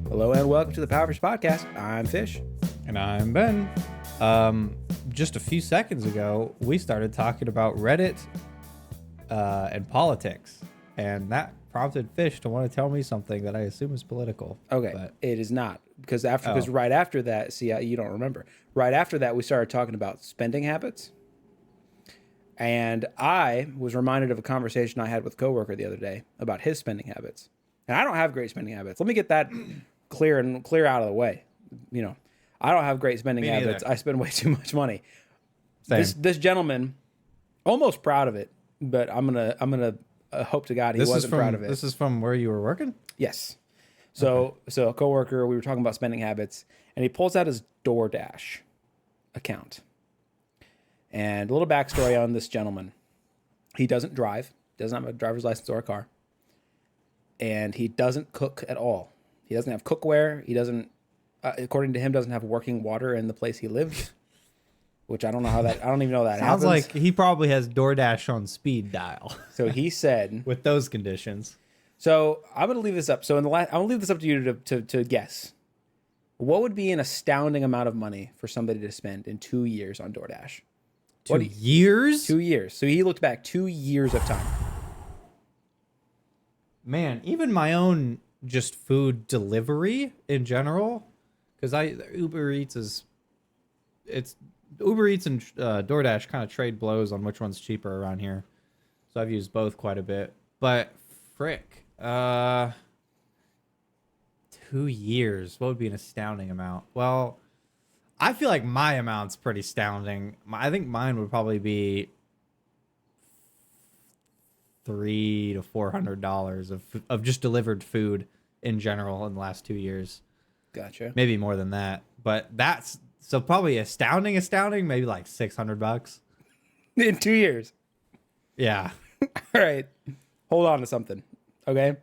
Hello and welcome to the Powerfish Podcast. I'm Fish. And I'm Ben. Just a few seconds ago, we started talking about Reddit and politics. And that prompted Fish to want to tell me something that I assume is political. Okay, but it is not. Because right after that, see, you don't remember. Right after that, we started talking about spending habits. And I was reminded of a conversation I had with a coworker the other day about his spending habits. And I don't have great spending habits. Let me get that clear out of the way. You know, I don't have great spending habits. I spend way too much money. This gentleman, almost proud of it, but I'm gonna hope to God he wasn't proud of it. This is from where you were working? Yes. So a coworker, we were talking about spending habits, and he pulls out his DoorDash account. And a little backstory on this gentleman: he doesn't drive, doesn't have a driver's license or a car, and he doesn't cook at all. He doesn't have cookware. He doesn't, according to him, doesn't have working water in the place he lives. Which I don't know how that. I don't even know that happens. Sounds like he probably has DoorDash on speed dial. So he said, with those conditions. So I'm gonna leave this up. So I'm gonna leave this up to you to guess. What would be an astounding amount of money for somebody to spend in 2 years on DoorDash? 2 years? 2 years. So he looked back 2 years of time. Man, even my own just food delivery in general, because Uber Eats and DoorDash kind of trade blows on which one's cheaper around here. So I've used both quite a bit. But frick, 2 years. What would be an astounding amount? Well, I feel like my amount's pretty astounding. I think mine would probably be $300 to $400 of just delivered food in general in the last 2 years. Gotcha. Maybe more than that, but that's so probably astounding. Maybe like $600 in 2 years. Yeah. All right. Hold on to something. Okay.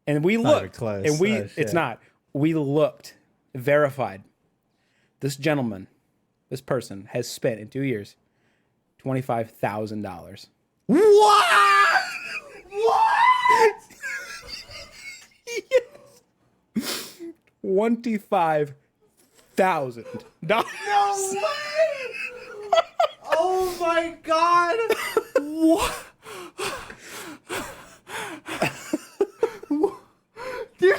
And we looked, and it's not. We looked, verified. This gentleman, this person has spent in 2 years $25,000. What? What? Yes. $25,000. No way! Oh my God! What? Dude,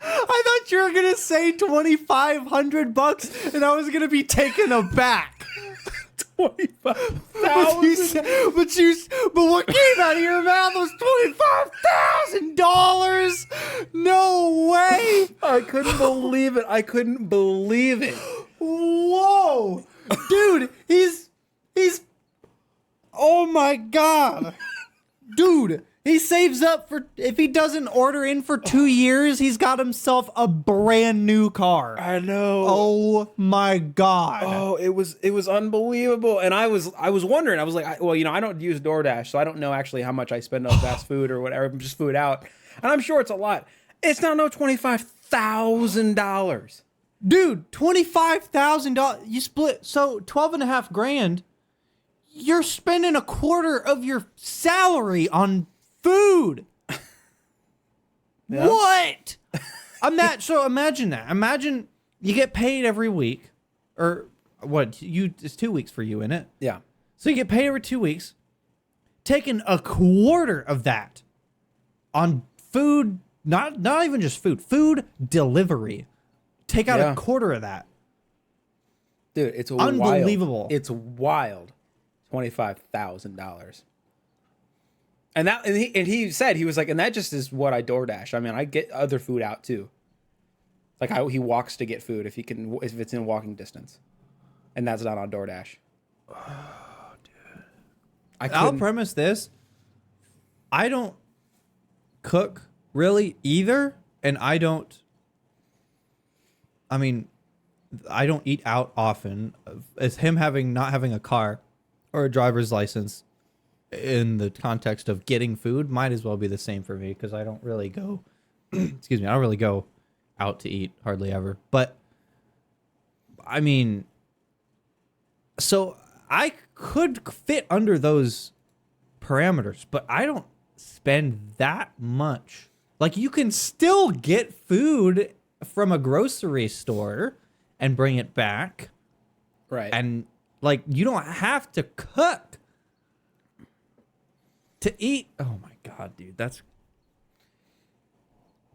I thought you were gonna say $2,500, and I was gonna be taken aback. 25,000. But what came out of your mouth was $25,000. No way! I couldn't believe it. Whoa, dude, he's. Oh my God, dude. He saves up for, if he doesn't order in for 2 years, he's got himself a brand new car. I know. Oh my God. Oh, it was unbelievable. And I was wondering, I was like, well, I don't use DoorDash, so I don't know actually how much I spend on fast food or whatever, just food out. And I'm sure it's a lot. It's now no $25,000. Dude, $25,000. You split, so $12,500. You're spending a quarter of your salary on food. Yeah. What? So imagine that. Imagine you get paid every week, or what? It's 2 weeks for you, isn't it? Yeah. So you get paid every 2 weeks, taking a quarter of that on food, not even just food delivery. Take out a quarter of that. Dude, it's unbelievable. Wild. It's wild. $25,000. And he said, he was like, and that just is what I DoorDash. I mean, I get other food out too. Like he walks to get food if it's in walking distance, and that's not on DoorDash. Oh, dude. I'll premise this. I don't cook really either, and I don't eat out often. As him not having a car or a driver's license, in the context of getting food, might as well be the same for me, because I don't really go excuse me, I don't really go out to eat hardly ever. But I mean, so I could fit under those parameters, but I don't spend that much Like, you can still get food from a grocery store and bring it back. Right. And, like, you don't have to cook to eat. Oh, my God, dude. That's...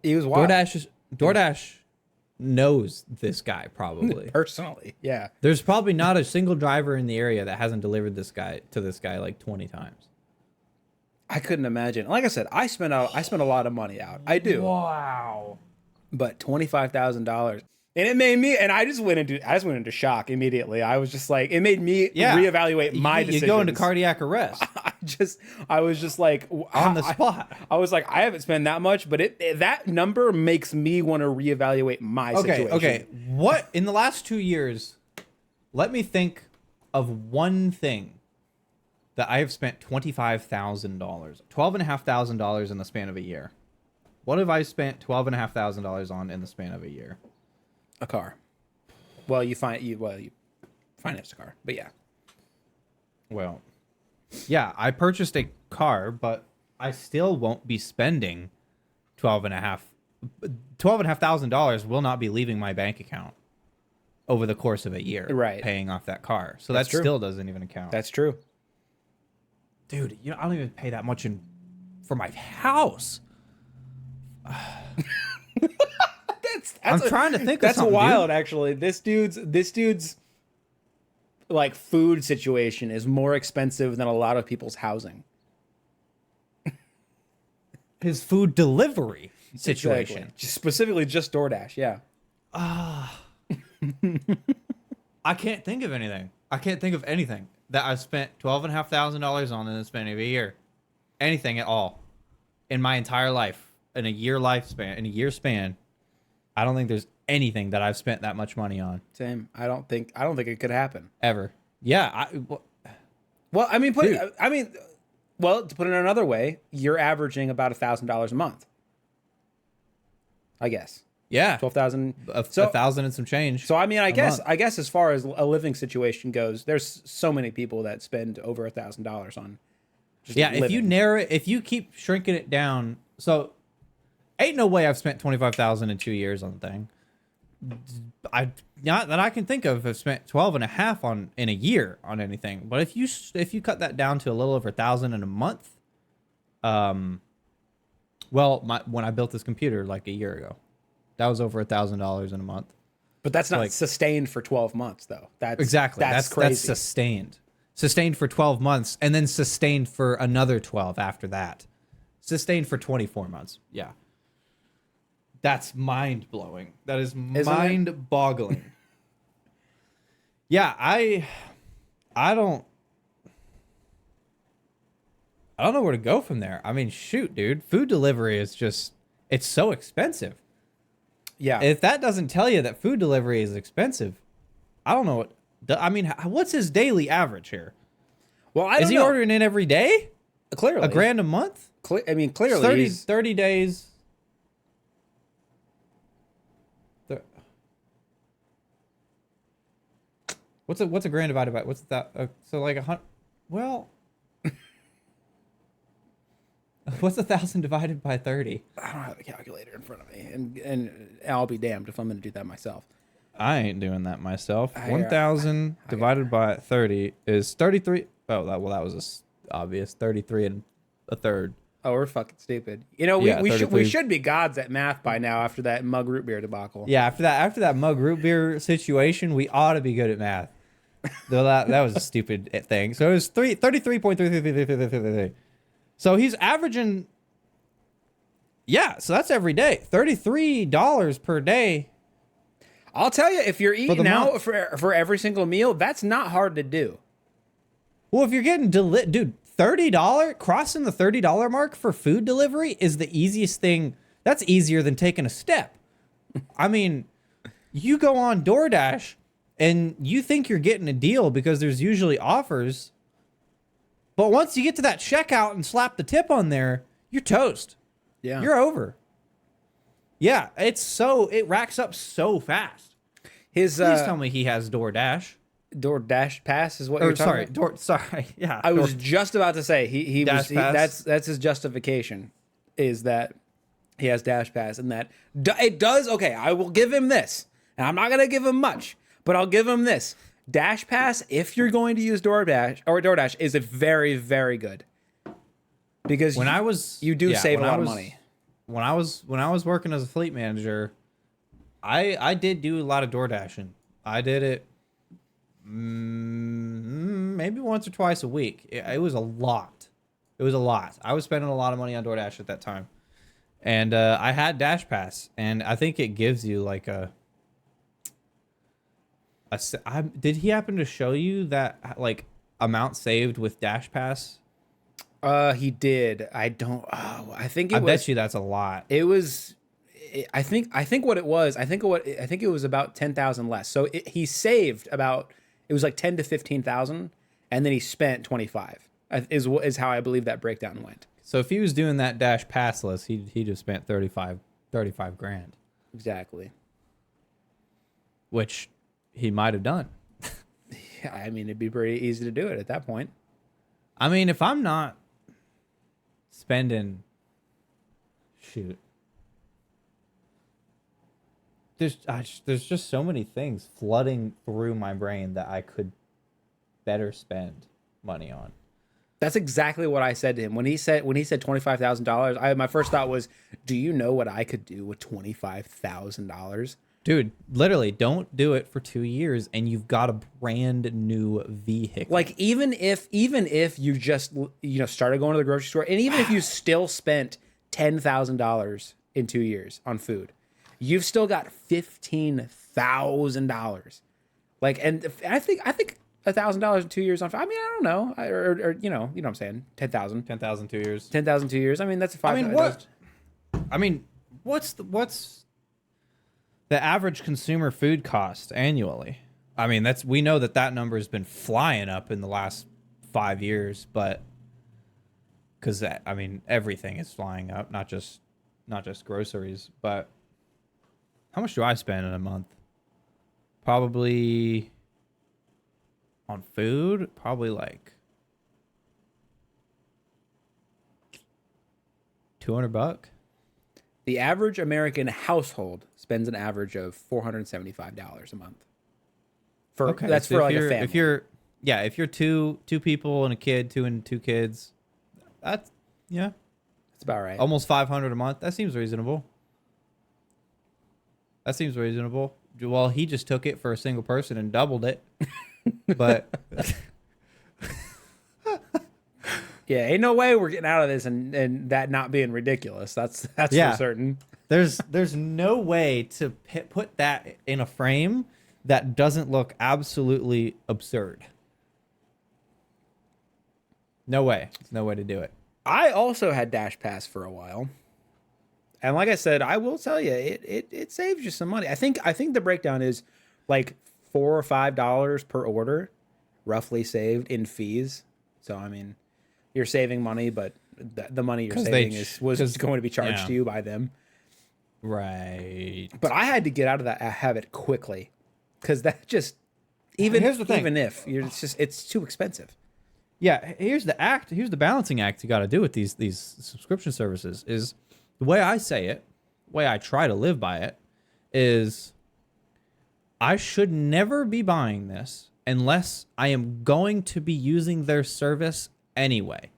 He was wild. DoorDash knows this guy, probably. Personally, yeah. There's probably not a single driver in the area that hasn't delivered this guy like 20 times. I couldn't imagine. Like I said, I spent a lot of money out. I do. Wow. But $25,000, and it made me. And I just went into shock immediately. I was just like, it made me reevaluate my decisions. You go into cardiac arrest. I was just like on the spot. I was like, I haven't spent that much, but that number makes me want to reevaluate my situation. Okay. What in the last 2 years? Let me think of one thing that I have spent $25,000, $12,500 in the span of a year. What have I spent $12,500 on in the span of a year? A car. Well, you financed a car, but yeah. Well, yeah, I purchased a car, but I still won't be spending $12,500 will not be leaving my bank account over the course of a year, right? Paying off that car, so That's that true. still doesn't even count. That's true, dude. I don't even pay that much for my house. I'm trying to think. That's of wild, dude. actually. This dude's like food situation is more expensive than a lot of people's housing. His food delivery situation, exactly. Specifically just DoorDash. Yeah. I can't think of anything. I can't think of anything that I've spent $12,500 on in the span of a year. Anything at all in my entire life, in a year span. I don't think there's anything that I've spent that much money on. Same. I don't think it could happen Ever. Yeah. Well, I mean, well, to put it another way, you're averaging about $1,000 a month. I guess. Yeah. 12,000. So 1,000 and some change. So I mean, I guess as far as a living situation goes, there's so many people that spend over $1,000 on. Just living. If you narrow it, if you keep shrinking it down, so ain't no way I've spent $25,000 in 2 years on the thing. Not that I can think of, have spent 12.5 on in a year on anything. But if you cut that down to a little over 1,000 in a month, when I built this computer like a year ago, that was over $1,000 in a month. But that's not sustained for 12 months, though. That's crazy. That's sustained for 12 months, and then sustained for another 12 after that. Sustained for 24 months. Yeah. That's mind-blowing. That is mind-boggling. Yeah, I don't know where to go from there. I mean, shoot, dude. Food delivery is just, it's so expensive. Yeah. If that doesn't tell you that food delivery is expensive, I don't know what's his daily average here? Well, I don't know. Is he ordering in every day? Clearly. $1,000 a month? Clearly. 30 days. What's a $1,000 divided by, what's that? So like 100, well, what's 1,000 divided by 30? I don't have a calculator in front of me, and I'll be damned if I'm going to do that myself. I ain't doing that myself. 1,000 divided by 30 is 33. Oh, that was obvious. 33 and a third. Oh, we're fucking stupid. You know, we should be gods at math by now after that mug root beer debacle. Yeah, after that mug root beer situation, we ought to be good at math. Though that was a stupid thing. So it was 33.333333. So he's averaging. Yeah, so that's every day. $33 per day. I'll tell you, if you're eating out for every single meal, that's not hard to do. Well, if you're getting dude, $30, crossing the $30 mark for food delivery is the easiest thing. That's easier than taking a step. I mean, you go on DoorDash and you think you're getting a deal because there's usually offers. But once you get to that checkout and slap the tip on there, you're toast. Yeah. You're over. Yeah, it racks up so fast. Please tell me he has DoorDash. DoorDash Pass is what you're talking about? Sorry. Yeah. I was just about to say that's his justification is that He has Dash Pass, and that it does. Okay, I will give him this, and I'm not gonna give him much, but I'll give him this. Dash Pass, if you're going to use DoorDash, is a very, very good, because you do save a lot of money. When I was working as a fleet manager, I did do a lot of DoorDashing. I did it maybe once or twice a week. It was a lot. It was a lot. I was spending a lot of money on DoorDash at that time. And I had Dash Pass, and I think it gives you like did he happen to show you that like amount saved with Dash Pass? He did. I don't. Oh, I think I bet you that's a lot. It was. I think what it was. I think it was about 10,000 less. So he saved about. It was like 10 to 15,000, and then he spent 25. Is how I believe that breakdown went. So if he was doing that Dash Pass list, he just spent 35 grand. Exactly. Which he might have done. Yeah, I mean, it'd be pretty easy to do it at that point. I mean, if I'm not spending, there's just so many things flooding through my brain that I could better spend money on. That's exactly what I said to him when he said $25,000. My first thought was, do you know what I could do with $25,000? Dude, literally, don't do it for 2 years, and you've got a brand new vehicle. Like even if you just started going to the grocery store, and even if you still spent $10,000 in 2 years on food, you've still got $15,000. Like, and I think $1,000 in 2 years on. I mean, I don't know, or you know what I'm saying. 10,000. 10,000 2 years. 10,000 2 years. I mean, that's a five. I mean, what? I mean, what's the average consumer food cost annually? I mean, we know that number has been flying up in the last 5 years, but because I mean, everything is flying up, not just groceries. But how much do I spend in a month? Probably on food, probably like $200. The average American household spends an average of $475 a month. That's for like a family. If you're two people and a kid, two kids, that's about right. Almost 500 a month. That seems reasonable. Well, he just took it for a single person and doubled it. But yeah, ain't no way we're getting out of this and that not being ridiculous. That's for certain. There's no way to put that in a frame that doesn't look absolutely absurd. No way. There's no way to do it. I also had Dash Pass for a while. And like I said, I will tell you, it saves you some money. I think the breakdown is like $4 or $5 per order, roughly saved in fees. So I mean, you're saving money, but the money you're saving was going to be charged to you by them. Right. But I had to get out of that habit quickly, because that just here's the thing. Even if it's too expensive. Yeah, here's the balancing act you got to do with these subscription services. Is the way I say it, the way I try to live by it, is I should never be buying this unless I am going to be using their service anyway.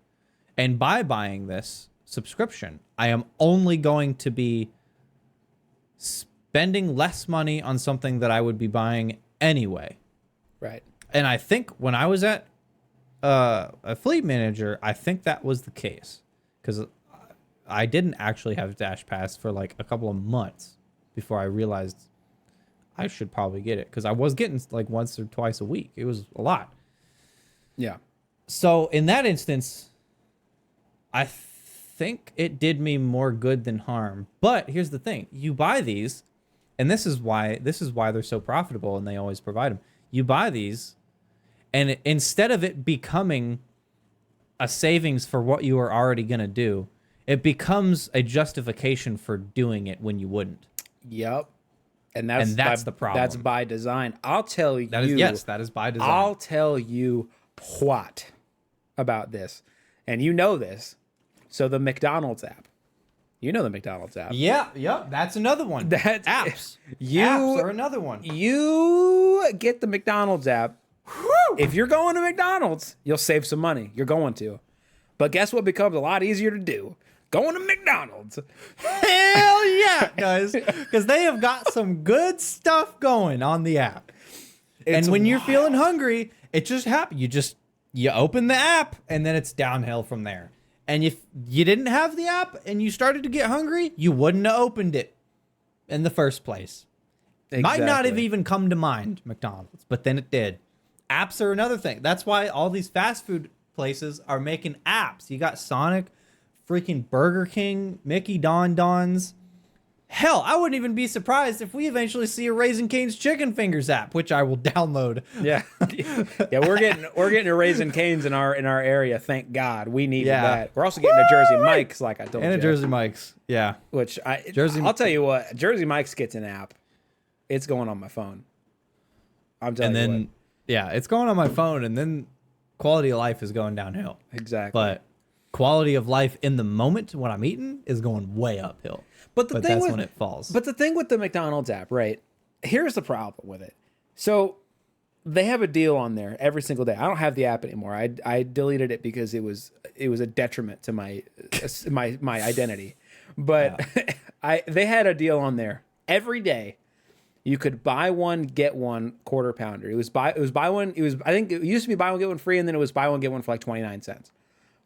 And by buying this subscription, I am only going to be spending less money on something that I would be buying anyway. Right. And I think when I was at a fleet manager, I think that was the case, because I didn't actually have Dash Pass for like a couple of months before I realized I should probably get it, because I was getting like once or twice a week. It was a lot. Yeah. So in that instance, I think it did me more good than harm. But here's the thing: you buy these, and this is why they're so profitable, and they always provide them. You buy these, and instead of it becoming a savings for what you are already gonna do, it becomes a justification for doing it when you wouldn't. Yep. And that's the problem. That's by design. I'll tell you. That is by design. I'll tell you what about this, and you know this. So the McDonald's app, You know the McDonald's app. Yeah, yep. That's another one. That's apps. You Apps are another one. You get the McDonald's app. Whew. If you're going to McDonald's, you'll save some money. You're going to. But guess what becomes a lot easier to do? Going to McDonald's. Hell yeah, guys. Because they have got some good stuff going on the app. And when you're feeling hungry, it just happens. You open the app and then it's downhill from there. And if you didn't have the app and you started to get hungry, you wouldn't have opened it in the first place. Exactly. Might not have even come to mind, McDonald's, but then it did. Apps are another thing. That's why all these fast food places are making apps. You got Sonic, freaking Burger King, Mickey Don Don's. Hell, I wouldn't even be surprised if we eventually see a Raising Cane's Chicken Fingers app, which I will download. Yeah, yeah, we're getting a Raising Cane's in our area. Thank God, we needed that. We're also getting a Jersey Mike's, like I told you. And a Jersey Mike's, yeah. Which I'll tell you what, Jersey Mike's gets an app. It's going on my phone. I'm telling you what. Yeah, it's going on my phone, and then quality of life is going downhill. Exactly. But quality of life in the moment when I'm eating is going way uphill. But that's when it falls. But the thing with the McDonald's app, right? Here's the problem with it. So they have a deal on there every single day. I don't have the app anymore. I deleted it because it was a detriment to my identity. But yeah. They had a deal on there every day. You could buy one, get one quarter pounder. I think it used to be buy one, get one free, and then it was buy one, get one for like 29 cents.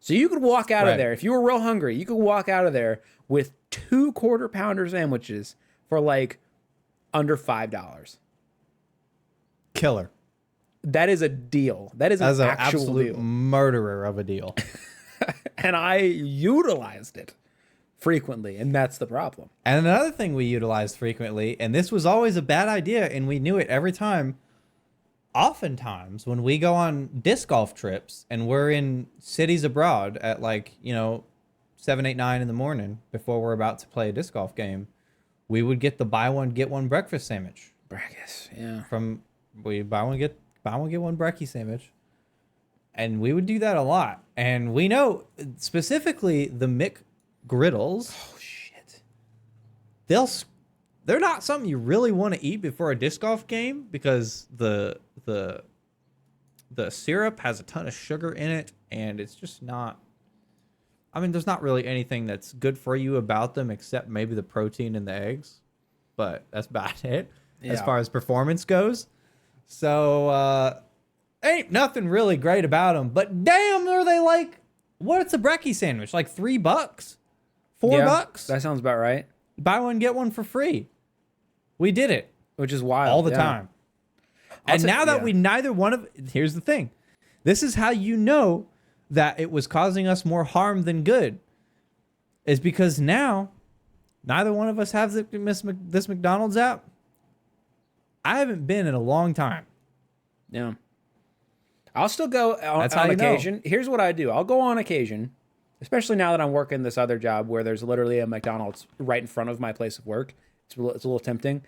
So you could walk out of there. If you were real hungry, you could walk out of there with 2 quarter pounder sandwiches for like under $5. Killer. That is a deal. That is an actual absolute deal. Murderer of a deal. And I utilized it frequently, and that's the problem. And another thing we utilized frequently, and this was always a bad idea, and we knew it every time. Oftentimes, when we go on disc golf trips and we're in cities abroad at 7, 8, 9 in the morning before we're about to play a disc golf game, we would get the buy one get one breakfast sandwich. Breakfast, yeah. We buy one get one brekkie sandwich, and we would do that a lot. And we know specifically the McGriddles. Oh shit! They're not something you really want to eat before a disc golf game because the syrup has a ton of sugar in it, and it's just not. I mean, there's not really anything that's good for you about them except maybe the protein in the eggs, but that's about it as far as performance goes. So ain't nothing really great about them, but damn, are they like, what's a brekkie sandwich? Like $3, $4? That sounds about right. Buy one, get one for free. We did it. Which is wild. All the time. And now that we neither one of... Here's the thing. This is how you know that it was causing us more harm than good. Is because now, neither one of us have this McDonald's app. I haven't been in a long time. Yeah. I'll still go on occasion. Here's what I do. I'll go on occasion, especially now that I'm working this other job where there's literally a McDonald's right in front of my place of work. It's a little tempting.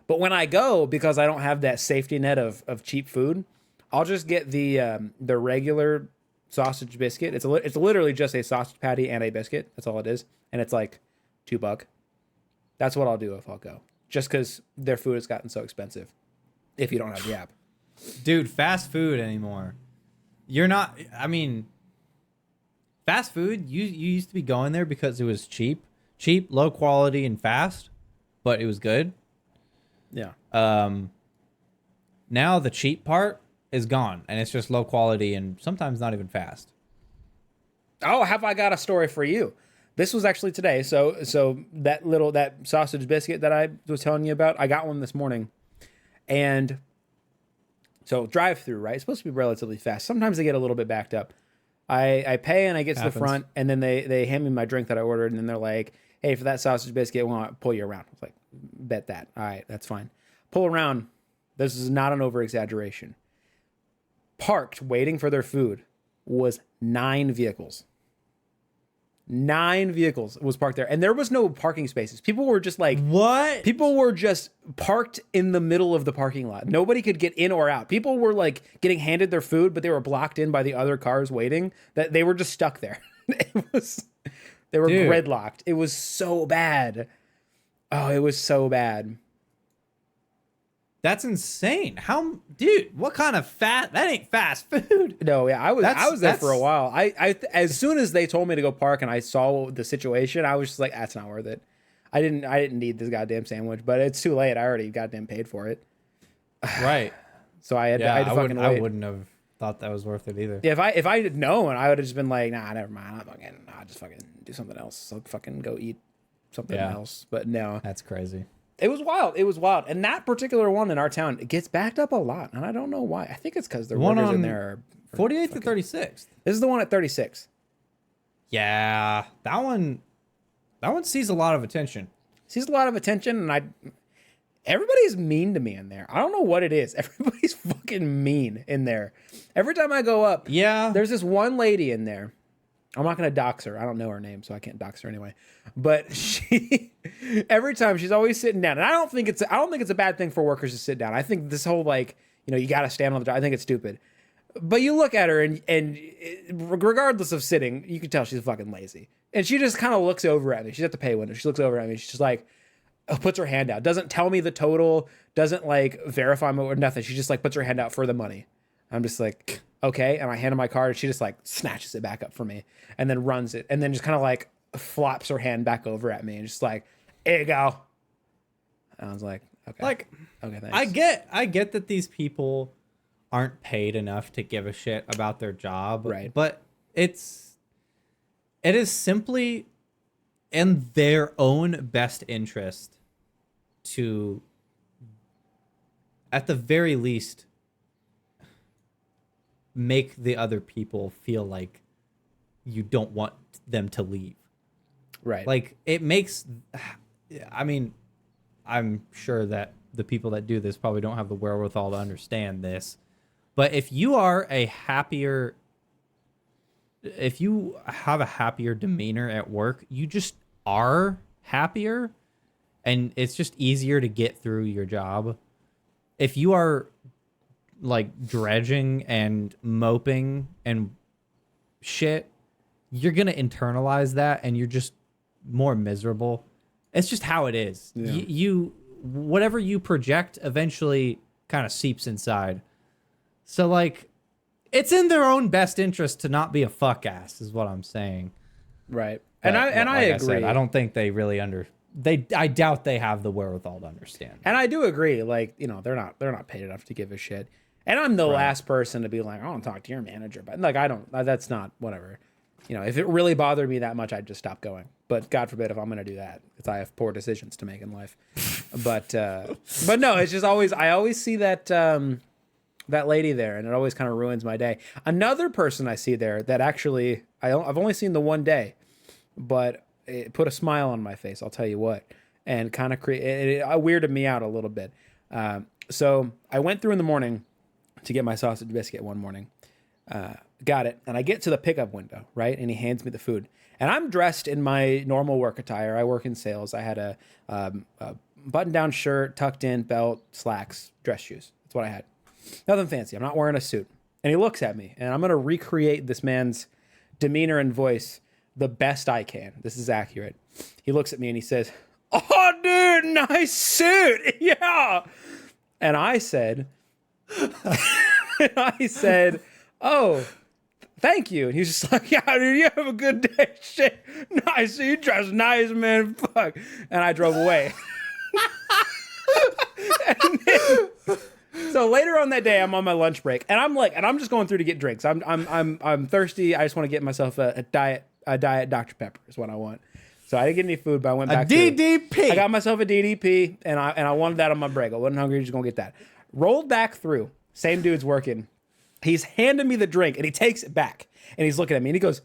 But when I go, because I don't have that safety net of cheap food, I'll just get the regular sausage biscuit. It's literally just a sausage patty and a biscuit. That's all it is. And it's like $2. That's what I'll do if I'll go. Just because their food has gotten so expensive if you don't have the app. Dude, fast food anymore. You're not, I mean, fast food, you used to be going there because it was cheap, low quality, and fast, but it was good. Yeah. Now the cheap part is gone, and it's just low quality and sometimes not even fast. Oh, have I got a story for you? This was actually today. So that sausage biscuit that I was telling you about, I got one this morning. And so drive-through, right? It's supposed to be relatively fast. Sometimes they get a little bit backed up. I pay and I get to the front, and then they hand me my drink that I ordered, and then they're like, hey, for that sausage biscuit, we want to pull you around. I was like, bet that. All right, that's fine. Pull around. This is not an over-exaggeration. Parked, waiting for their food, was 9 vehicles. 9 vehicles was parked there, and there was no parking spaces. People were just like, what? People were just parked in the middle of the parking lot. Nobody could get in or out. People were like getting handed their food, but they were blocked in by the other cars waiting. That they were just stuck there. It was They were Dude. gridlocked. It was so bad. Oh, it was so bad. That's insane. Dude, what kind of that ain't fast food. No, yeah, I was there for a that's- while. I as soon as they told me to go park and I saw the situation, I was just like, that's not worth it. I didn't need this goddamn sandwich, but it's too late. I already goddamn paid for it. Right. So I had Yeah, to fucking wait. I wouldn't have thought that was worth it either. Yeah, if I had known, I would have just been like, nah, never mind. I'll just fucking do something else. I'll fucking go eat something else. But no, That's crazy. it was wild. It was wild. And that particular one in our town, it gets backed up a lot, and I don't know why. I think it's because the one workers in on there are 48th to 36th. This is the one at 36. Yeah, that one sees a lot of attention. Sees a lot of attention, and everybody's mean to me in there. I don't know what it is. Everybody's fucking mean in there. Every time I go up, Yeah. there's this one lady in there. I'm not gonna dox her. I don't know her name, so I can't dox her anyway. But she, every time she's always sitting down, and I don't think it's a bad thing for workers to sit down. I think this whole you got to stand on the job. I think it's stupid. But you look at her, and regardless of sitting, you can tell she's fucking lazy. And she just kind of looks over at me. She's at the pay window. She looks over at me. She's just like, puts her hand out. Doesn't tell me the total. Doesn't verify me or nothing. She just puts her hand out for the money. I'm just like, okay. And I hand her my card, and she just snatches it back up for me, and then runs it, and then just kind of flops her hand back over at me, and just here you go. And I was like, okay, okay, thanks. I get that these people aren't paid enough to give a shit about their job, Right. But it is simply in their own best interest to, at the very least, make the other people feel like you don't want them to leave. Right. It makes, I mean, I'm sure that the people that do this probably don't have the wherewithal to understand this, but if you have a happier demeanor at work, you just are happier, and it's just easier to get through your job. If you are dredging and moping and shit, you're gonna internalize that, and you're just more miserable. It's just how it is. Yeah. You whatever you project eventually kind of seeps inside. So it's in their own best interest to not be a fuck ass, is what I'm saying. Right. But, And I agree. said, I don't think they really I doubt they have the wherewithal to understand. And I do agree. They're not paid enough to give a shit. And I'm the last person to be like, I want to talk to your manager, but I don't. That's not whatever. If it really bothered me that much, I'd just stop going. But God forbid if I'm going to do that, because I have poor decisions to make in life. But no, it's just I always see that that lady there, and it always kind of ruins my day. Another person I see there that actually I've only seen the one day, but it put a smile on my face. I'll tell you what, and kind of it weirded me out a little bit. So I went through in the morning to get my sausage biscuit one morning. Got it. And I get to the pickup window, right? And he hands me the food. And I'm dressed in my normal work attire. I work in sales. I had a button-down shirt, tucked in, belt, slacks, dress shoes. That's what I had. Nothing fancy. I'm not wearing a suit. And he looks at me, and I'm going to recreate this man's demeanor and voice the best I can. This is accurate. He looks at me and he says, "Oh, dude, nice suit." Yeah. And I said, "Oh, thank you." And he's just like, "Yeah, dude, you have a good day." Shit. Nice. You dress nice, man. Fuck. And I drove away. And then, so later on that day, I'm on my lunch break, and I'm just going through to get drinks. I'm thirsty. I just want to get myself a diet Dr. Pepper is what I want. So I didn't get any food, but I went back to DDP. I got myself a DDP, and I wanted that on my break. I wasn't hungry, just gonna get that. Rolled back through. Same dude's working. He's handing me the drink, and he takes it back, and he's looking at me, and he goes,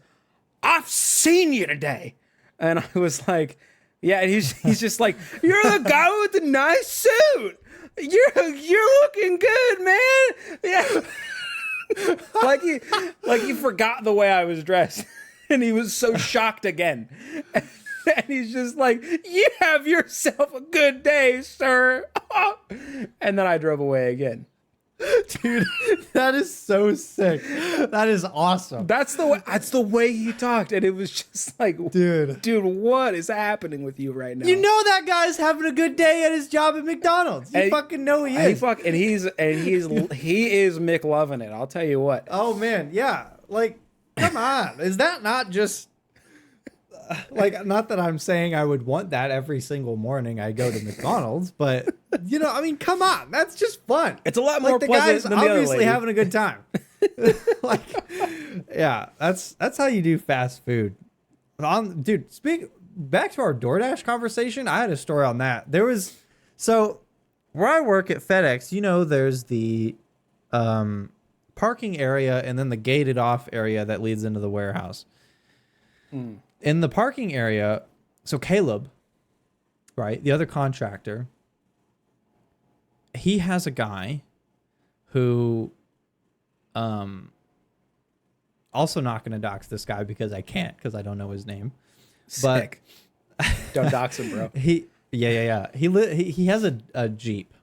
"I've seen you today," and I was like, "Yeah." And he's just like, "You're the guy with the nice suit. You're looking good, man." Yeah. like he forgot the way I was dressed, and he was so shocked again. And he's just like, "You have yourself a good day, sir." And then I drove away again. Dude, that is so sick. That is awesome. That's the way he talked, and it was just like, dude, what is happening with you right now? You know that guy's having a good day at his job at McDonald's. You fucking know he is. He is McLovin' it. I'll tell you what. Oh man, yeah. Like, come on. Is that not just like, not that I'm saying I would want that every single morning I go to McDonald's, but you know, I mean, come on. That's just fun. It's a lot more like, the pleasant guy's than the other obviously lady. having a good time. Like, yeah, that's how you do fast food. Dude, back to our DoorDash conversation. I had a story on that. So where I work at FedEx, you know, there's the parking area and then the gated off area that leads into the warehouse. In the parking area, so Caleb, right, the other contractor, he has a guy who, also not going to dox this guy because I can't, because I don't know his name. Sick. But don't dox him, bro. He has a Jeep,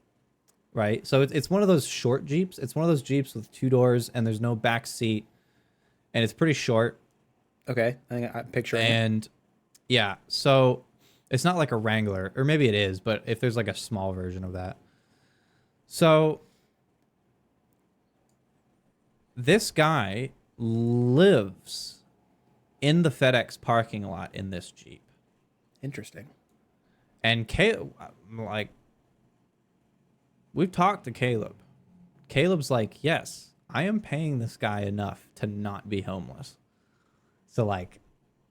right? So it's one of those short Jeeps. It's one of those Jeeps with 2 doors and there's no back seat, and it's pretty short. Okay, I think I picture it. And yeah, so it's not like a Wrangler, or maybe it is, but if there's like a small version of that. So this guy lives in the FedEx parking lot in this Jeep. Interesting. And Caleb, like, we've talked to Caleb. Caleb's like, yes, I am paying this guy enough to not be homeless. So, like,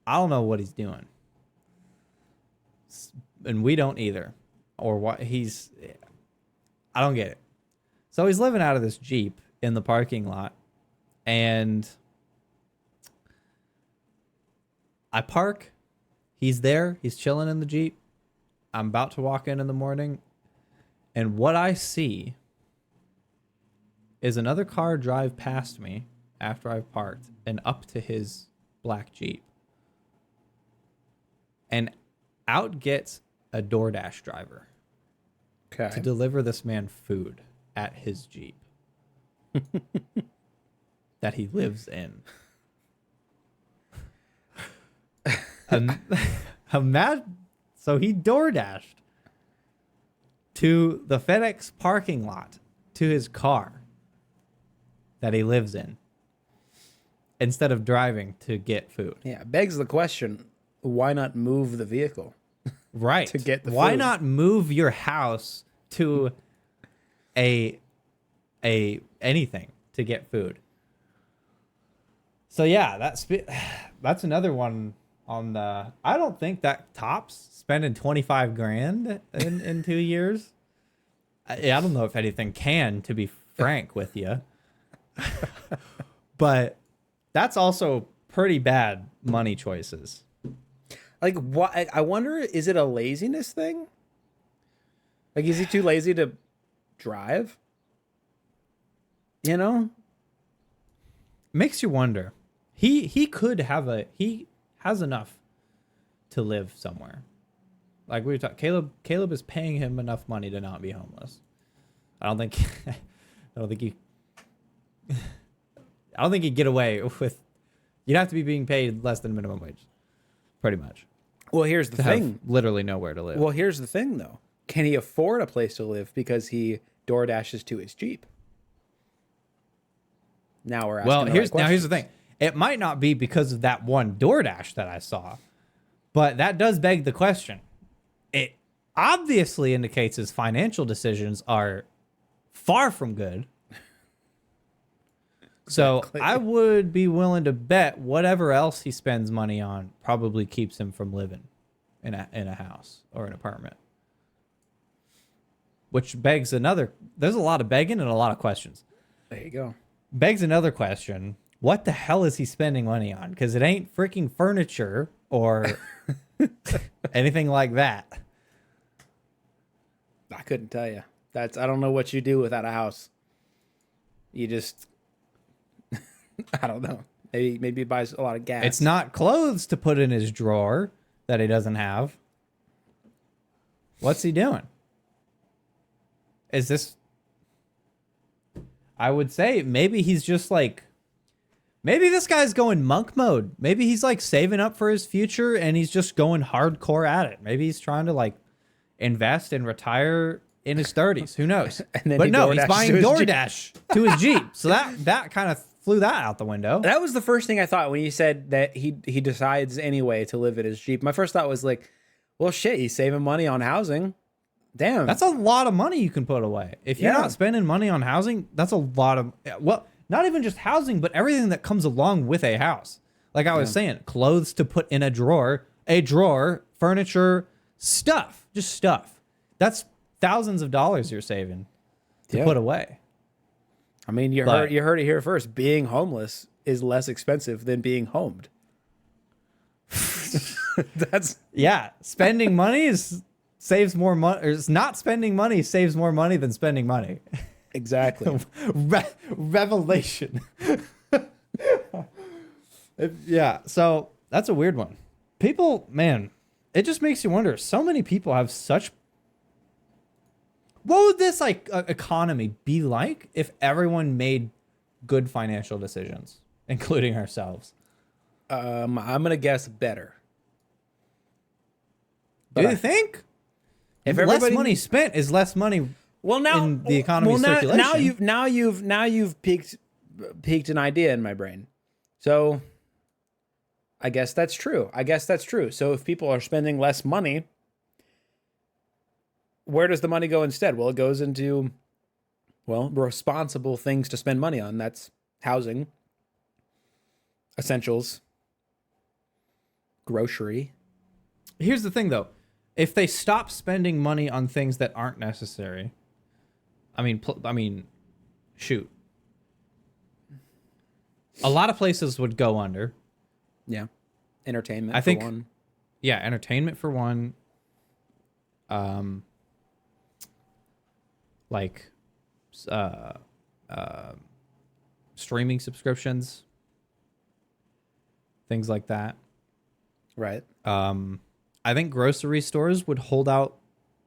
I don't know what he's doing. And we don't either. Or what I don't get it. So he's living out of this Jeep in the parking lot. And I park. He's there. He's chilling in the Jeep. I'm about to walk in the morning. And what I see is another car drive past me after I've parked and up to his black Jeep. And out gets a DoorDash driver to deliver this man food at his Jeep that he lives in. So he DoorDashed to the FedEx parking lot to his car that he lives in instead of driving to get food. Yeah, begs the question, why not move the vehicle? Right. To get the Why food? not move your house to a anything to get food? So yeah, that's another one on the, I don't think that tops spending 25 grand in 2 years. I don't know if anything can, to be frank with you. But that's also pretty bad money choices. Like, what? I wonder, is it a laziness thing? Like, is he too lazy to drive? You know? Makes you wonder. He has enough to live somewhere. Like we talked, Caleb is paying him enough money to not be homeless. I don't think he'd get away with. You'd have to be being paid less than minimum wage, pretty much. Well, here's the thing. Literally nowhere to live. Well, here's the thing, though. Can he afford a place to live because he DoorDashes to his Jeep? Now we're asking here's the thing. It might not be because of that one DoorDash that I saw, but that does beg the question. It obviously indicates his financial decisions are far from good. So I would be willing to bet whatever else he spends money on probably keeps him from living in a house or an apartment. Which begs there's a lot of begging and a lot of questions. There you go. Begs another question. What the hell is he spending money on? Because it ain't freaking furniture or anything like that. I couldn't tell you. I don't know what you do without a house. You just, I don't know. Maybe he buys a lot of gas. It's not clothes to put in his drawer that he doesn't have. What's he doing? Is this... I would say maybe he's just like, maybe this guy's going monk mode. Maybe he's like saving up for his future and he's just going hardcore at it. Maybe he's trying to like invest and retire in his 30s. Who knows? And then But he no, he's DoorDashes buying to his Jeep. DoorDash to his Jeep. So that kind of flew that out the window. That was the first thing I thought when you said that he decides anyway to live in his Jeep. My first thought was like, well, shit, he's saving money on housing. Damn. That's a lot of money you can put away. If you're Yeah. not spending money on housing, that's a lot of, well, not even just housing, but everything that comes along with a house. Like I was saying, clothes to put in a drawer, furniture, stuff, just stuff. That's thousands of dollars you're saving to put away. I mean, you heard it here first. Being homeless is less expensive than being homed. That's Spending money saves more money, or not spending money saves more money than spending money. exactly. Revelation. So that's a weird one. People, man, it just makes you wonder. So many people have such. What would this like economy be like if everyone made good financial decisions, including ourselves? I'm gonna guess better. Do you think? If Less everybody money spent is less money. well now in the economy's circulation. now you've piqued an idea in my brain. So I guess that's true. So if people are spending less money, where does the money go instead? Well, it goes into responsible things to spend money on. That's housing, essentials, grocery. Here's the thing, though. If they stop spending money on things that aren't necessary, I mean, shoot. A lot of places would go under. Yeah. Entertainment, I think, for one. Yeah, entertainment for one. Like, streaming subscriptions, things like that. Right. I think grocery stores would hold out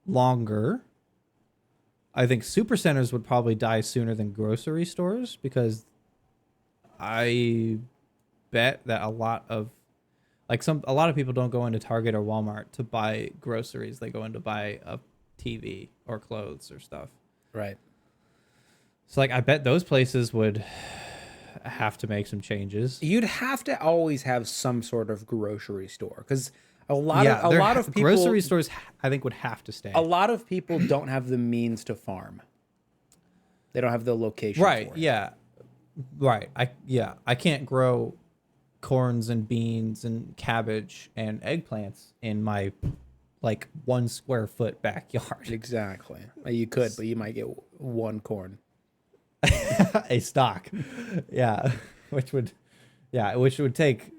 longer. I think supercenters would probably die sooner than grocery stores because I bet that a lot of people don't go into Target or Walmart to buy groceries. They go in to buy a TV or clothes or stuff. Right. So like I bet those places would have to make some changes. You'd have to always have some sort of grocery store because a lot of people, grocery stores I think would have to stay. A lot of people don't have the means to farm. They don't have the location. Right. For it. Yeah. Right. I can't grow corns and beans and cabbage and eggplants in my like 1 square foot backyard. Exactly. You could, but you might get one corn. A stock. Yeah. Which would take,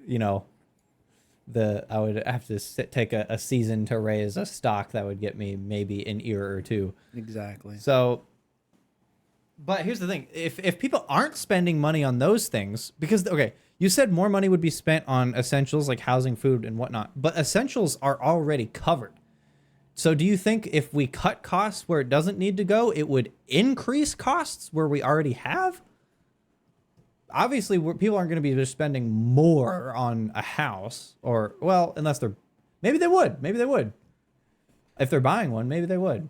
I would have to take a season to raise a stock that would get me maybe an ear or two. Exactly. So, but here's the thing. If people aren't spending money on those things, because, okay, you said more money would be spent on essentials like housing, food, and whatnot, but essentials are already covered. So do you think if we cut costs where it doesn't need to go, it would increase costs where we already have? Obviously, people aren't going to be just spending more on a house or, well, unless maybe they would. If they're buying one, maybe they would.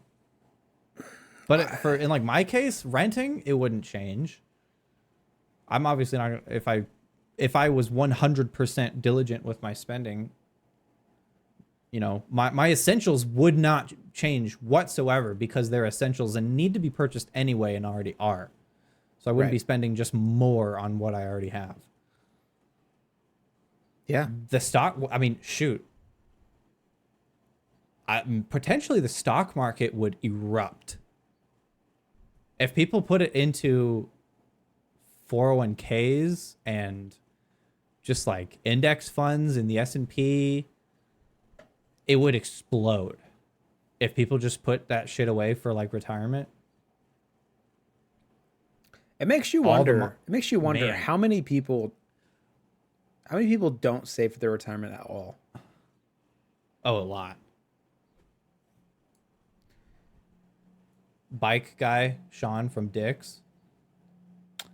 But in like my case, renting, it wouldn't change. I'm obviously not, if I was 100% diligent with my spending, my essentials would not change whatsoever because they're essentials and need to be purchased anyway and already are. So I wouldn't be spending just more on what I already have. Yeah. The stock, I mean, shoot. Potentially the stock market would erupt. If people put it into 401ks and just like index funds in the S&P, it would explode. If people just put that shit away for like retirement. It makes you wonder. Man. How many people don't save for their retirement at all? Oh, a lot. Bike guy, Sean from Dick's.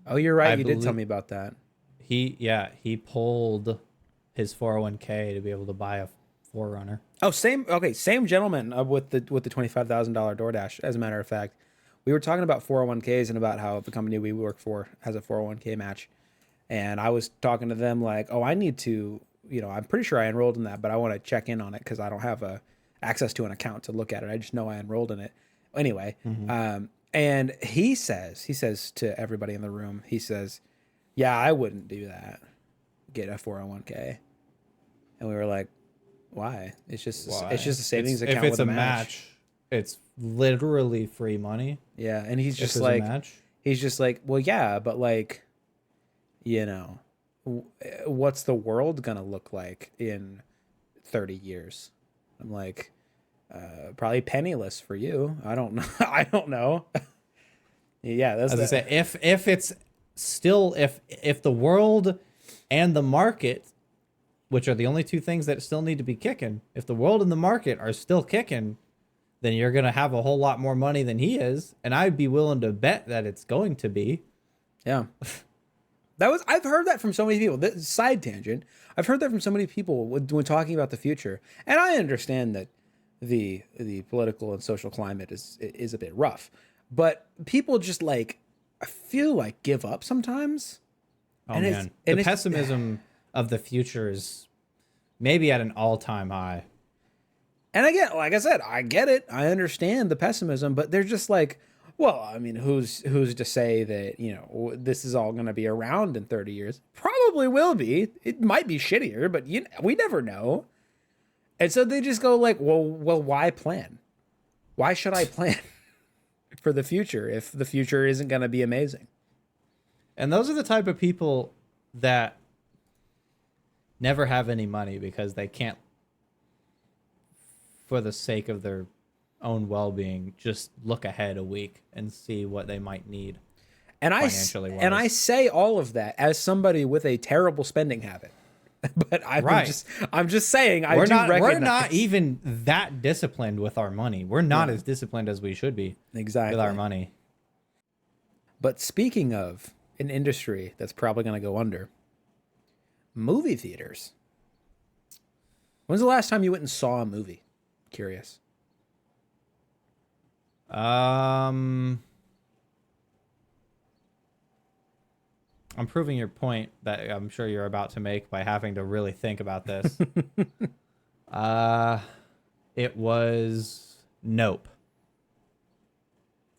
Oh, you're right. I You did tell believe me about that. he pulled his 401k to be able to buy a Forerunner. Oh, same. Okay, same gentleman with the $25,000 DoorDash. As a matter of fact, we were talking about 401ks and about how the company we work for has a 401k match, and I was talking to them like, oh, I need to, I'm pretty sure I enrolled in that, but I want to check in on it because I don't have access to an account to look at it. I just know I enrolled in it. Anyway, and he says to everybody in the room, he says, yeah, I wouldn't do that. Get a 401k, and we were like, why? It's just a savings account. If it's with a match, it's literally free money. yeah. And he's just If there's a match. well, yeah, but like, what's the world gonna look like in 30 years? I'm like, probably penniless for you. I don't know. I don't know. Yeah, that's As I say, if it's still if the world and the market, which are the only two things that still need to be kicking, if the world and the market are still kicking, then you're going to have a whole lot more money than he is. And I'd be willing to bet that it's going to be. Yeah. I've heard that from so many people. Side tangent. I've heard that from so many people when talking about the future. And I understand that the political and social climate is a bit rough. But people just I feel like give up sometimes. Oh, man. The pessimism of the future is maybe at an all-time high. And again, like I said, I get it. I understand the pessimism, but they're just like, well, I mean, who's to say that, this is all going to be around in 30 years? Probably will be. It might be shittier, but we never know. And so they just go like, well, why plan? Why should I plan for the future if the future isn't going to be amazing? And those are the type of people that never have any money because they can't, for the sake of their own well-being, just look ahead a week and see what they might need financially wise. And I say all of that as somebody with a terrible spending habit. But I'm just saying we're not even that disciplined with our money. We're not as disciplined as we should be with our money. But speaking of an industry that's probably going to go under, movie theaters. When's the last time you went and saw a movie? Curious. I'm proving your point that I'm sure you're about to make by having to really think about this. It was Nope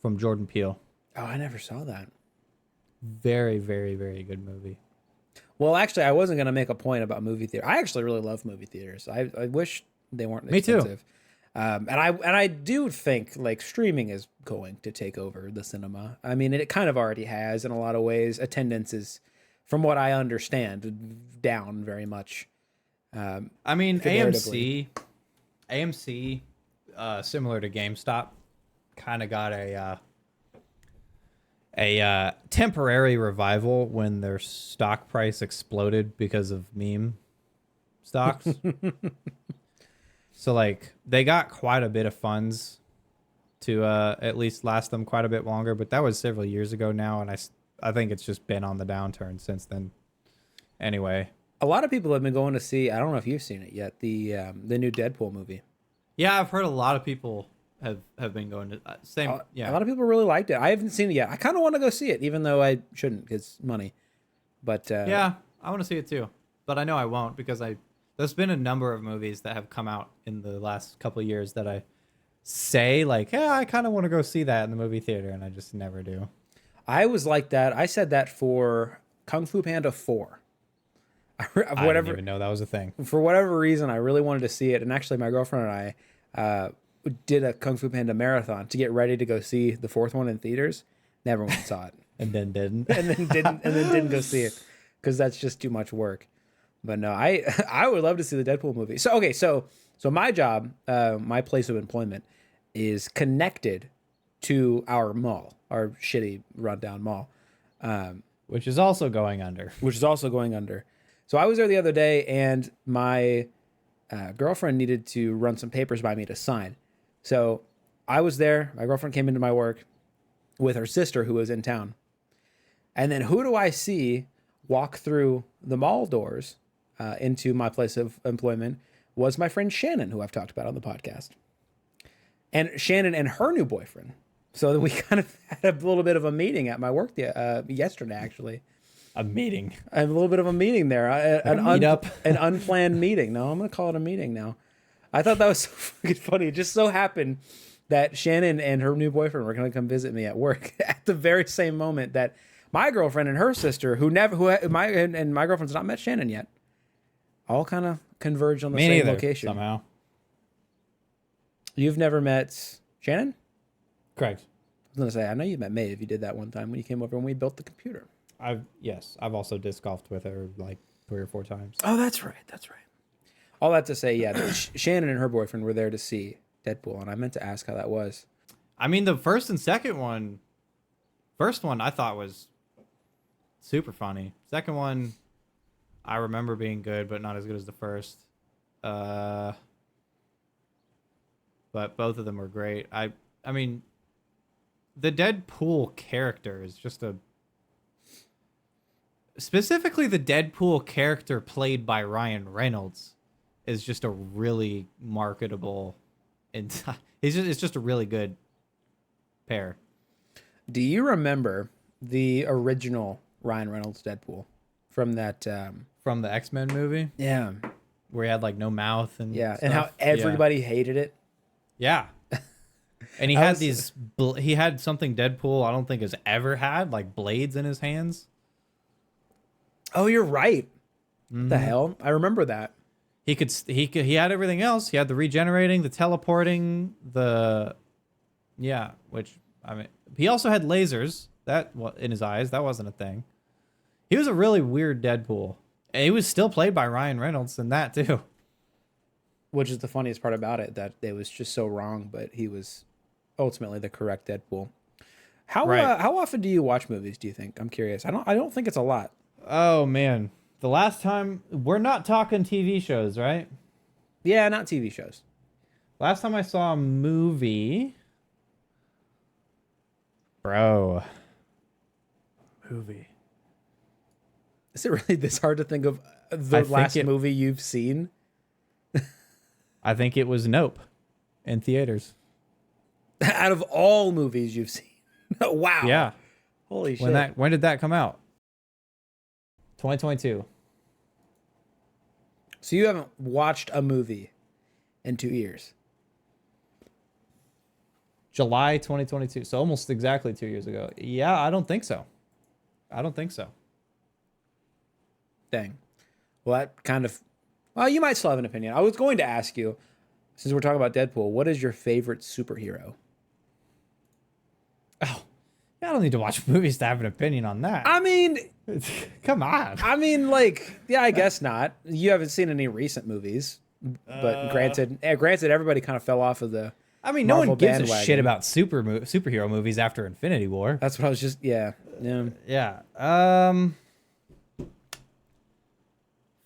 from Jordan Peele. Oh, I never saw that. Very, very, very good movie. Well, actually, I wasn't going to make a point about movie theater. I actually really love movie theaters. I wish they weren't expensive. Me too. And I do think streaming is going to take over the cinema. I mean, it kind of already has in a lot of ways. Attendance is, from what I understand, down very much. I mean, AMC, similar to GameStop, kind of got a temporary revival when their stock price exploded because of meme stocks. So they got quite a bit of funds to at least last them quite a bit longer, but that was several years ago now, and I think it's just been on the downturn since then. Anyway, a lot of people have been going to see, I don't know if you've seen it yet, the new Deadpool movie. Yeah, I've heard a lot of people have been going to a lot of people really liked it. I haven't seen it yet. I kind of want to go see it, even though I shouldn't because money. But yeah, I want to see it too, but I know I won't because there's been a number of movies that have come out in the last couple of years that I say yeah, I kind of want to go see that in the movie theater, and I just never do. I was like that. I said that for Kung Fu Panda 4. I didn't even know that was a thing. For whatever reason, I really wanted to see it, and actually, my girlfriend and I did a Kung Fu Panda marathon to get ready to go see the fourth one in theaters. Never went and saw it, and then didn't, and then didn't go see it because that's just too much work. But no, I would love to see the Deadpool movie. So okay, so my job, my place of employment, is connected to our mall, our shitty rundown mall, which is also going under. So I was there the other day, and my girlfriend needed to run some papers by me to sign. So I was there. My girlfriend came into my work with her sister, who was in town. And then who do I see walk through the mall doors into my place of employment was my friend Shannon, who I've talked about on the podcast. And Shannon and her new boyfriend. So we kind of had a little bit of a meeting at my work yesterday, actually. A meeting. I have a little bit of a meeting there. An unplanned meeting. No, I'm going to call it a meeting now. I thought that was so freaking funny. It just so happened that Shannon and her new boyfriend were going to come visit me at work at the very same moment that my girlfriend and her sister, my girlfriend's not met Shannon yet, all kind of converge on the same location. Somehow. You've never met Shannon? Correct. I was going to say, I know you met Maeve. You did that one time when you came over and we built the computer. I've also disc golfed with her like 3 or 4 times. Oh, that's right. All that to say, yeah, Shannon and her boyfriend were there to see Deadpool, and I meant to ask how that was. I mean, the first one I thought was super funny. Second one, I remember being good, but not as good as the first. But both of them were great. I mean, the Deadpool character is just specifically the Deadpool character played by Ryan Reynolds is just a really marketable, and it's just a really good pair. Do you remember the original Ryan Reynolds Deadpool from that from the X-Men movie? Yeah, where he had like no mouth and stuff. And how everybody hated it. Yeah. And he had he had something Deadpool I don't think has ever had, like blades in his hands. Oh, you're right. What the hell? I remember that. He had everything else. He had the regenerating, the teleporting, which I mean, he also had lasers in his eyes. That wasn't a thing. He was a really weird Deadpool. And he was still played by Ryan Reynolds in that too. Which is the funniest part about it, that it was just so wrong, but he was ultimately the correct Deadpool. How often do you watch movies, do you think? I'm curious. I don't think it's a lot. Oh man. The last time, we're not talking TV shows, right? Yeah, not TV shows. Last time I saw a movie, bro. Movie. Is it really this hard to think of the last movie you've seen? I think it was Nope in theaters. Out of all movies you've seen. Wow. Yeah. Holy shit. When did that come out? 2022. So you haven't watched a movie in 2 years? July 2022. So almost exactly 2 years ago. Yeah, I don't think so. Dang. Well, that kind of... Well, you might still have an opinion. I was going to ask you, since we're talking about Deadpool, what is your favorite superhero? Oh, I don't need to watch movies to have an opinion on that. I mean... Come on. I mean, like, yeah, I guess not. You haven't seen any recent movies, but granted, everybody kind of fell off of the. I mean, no one gives a shit about superhero movies after Infinity War. That's what I was just. Yeah.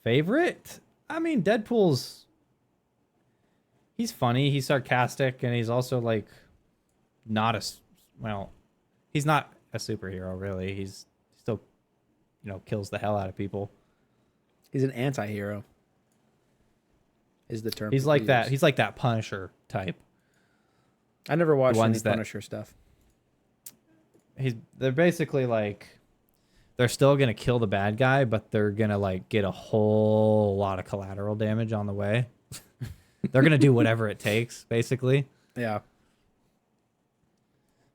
Favorite? I mean, Deadpool's. He's funny. He's sarcastic, and he's also like, he's not a superhero really. He's still, kills the hell out of people. He's an anti-hero. Is the term. He's like that. He's like that Punisher type. I never watched any Punisher stuff. They're basically like, they're still gonna kill the bad guy, but they're gonna like get a whole lot of collateral damage on the way. They're gonna do whatever it takes, basically. Yeah.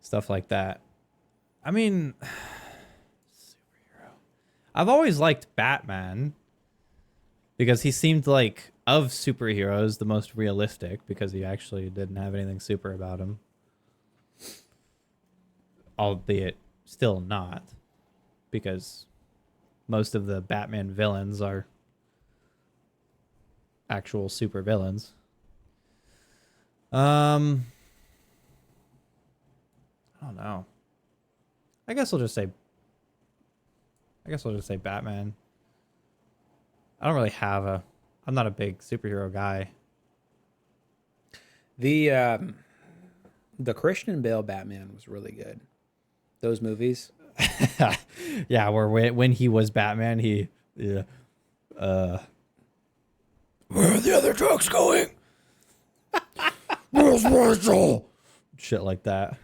Stuff like that. I mean, superhero. I've always liked Batman because he seemed like, of superheroes, the most realistic because he actually didn't have anything super about him. Albeit still not, because most of the Batman villains are actual super villains. I don't know. I guess I'll just say Batman. I don't really have I'm not a big superhero guy. The Christian Bale Batman was really good. Those movies. Yeah, where when he was Batman, where are the other trucks going? Where's Rachel? Shit like that.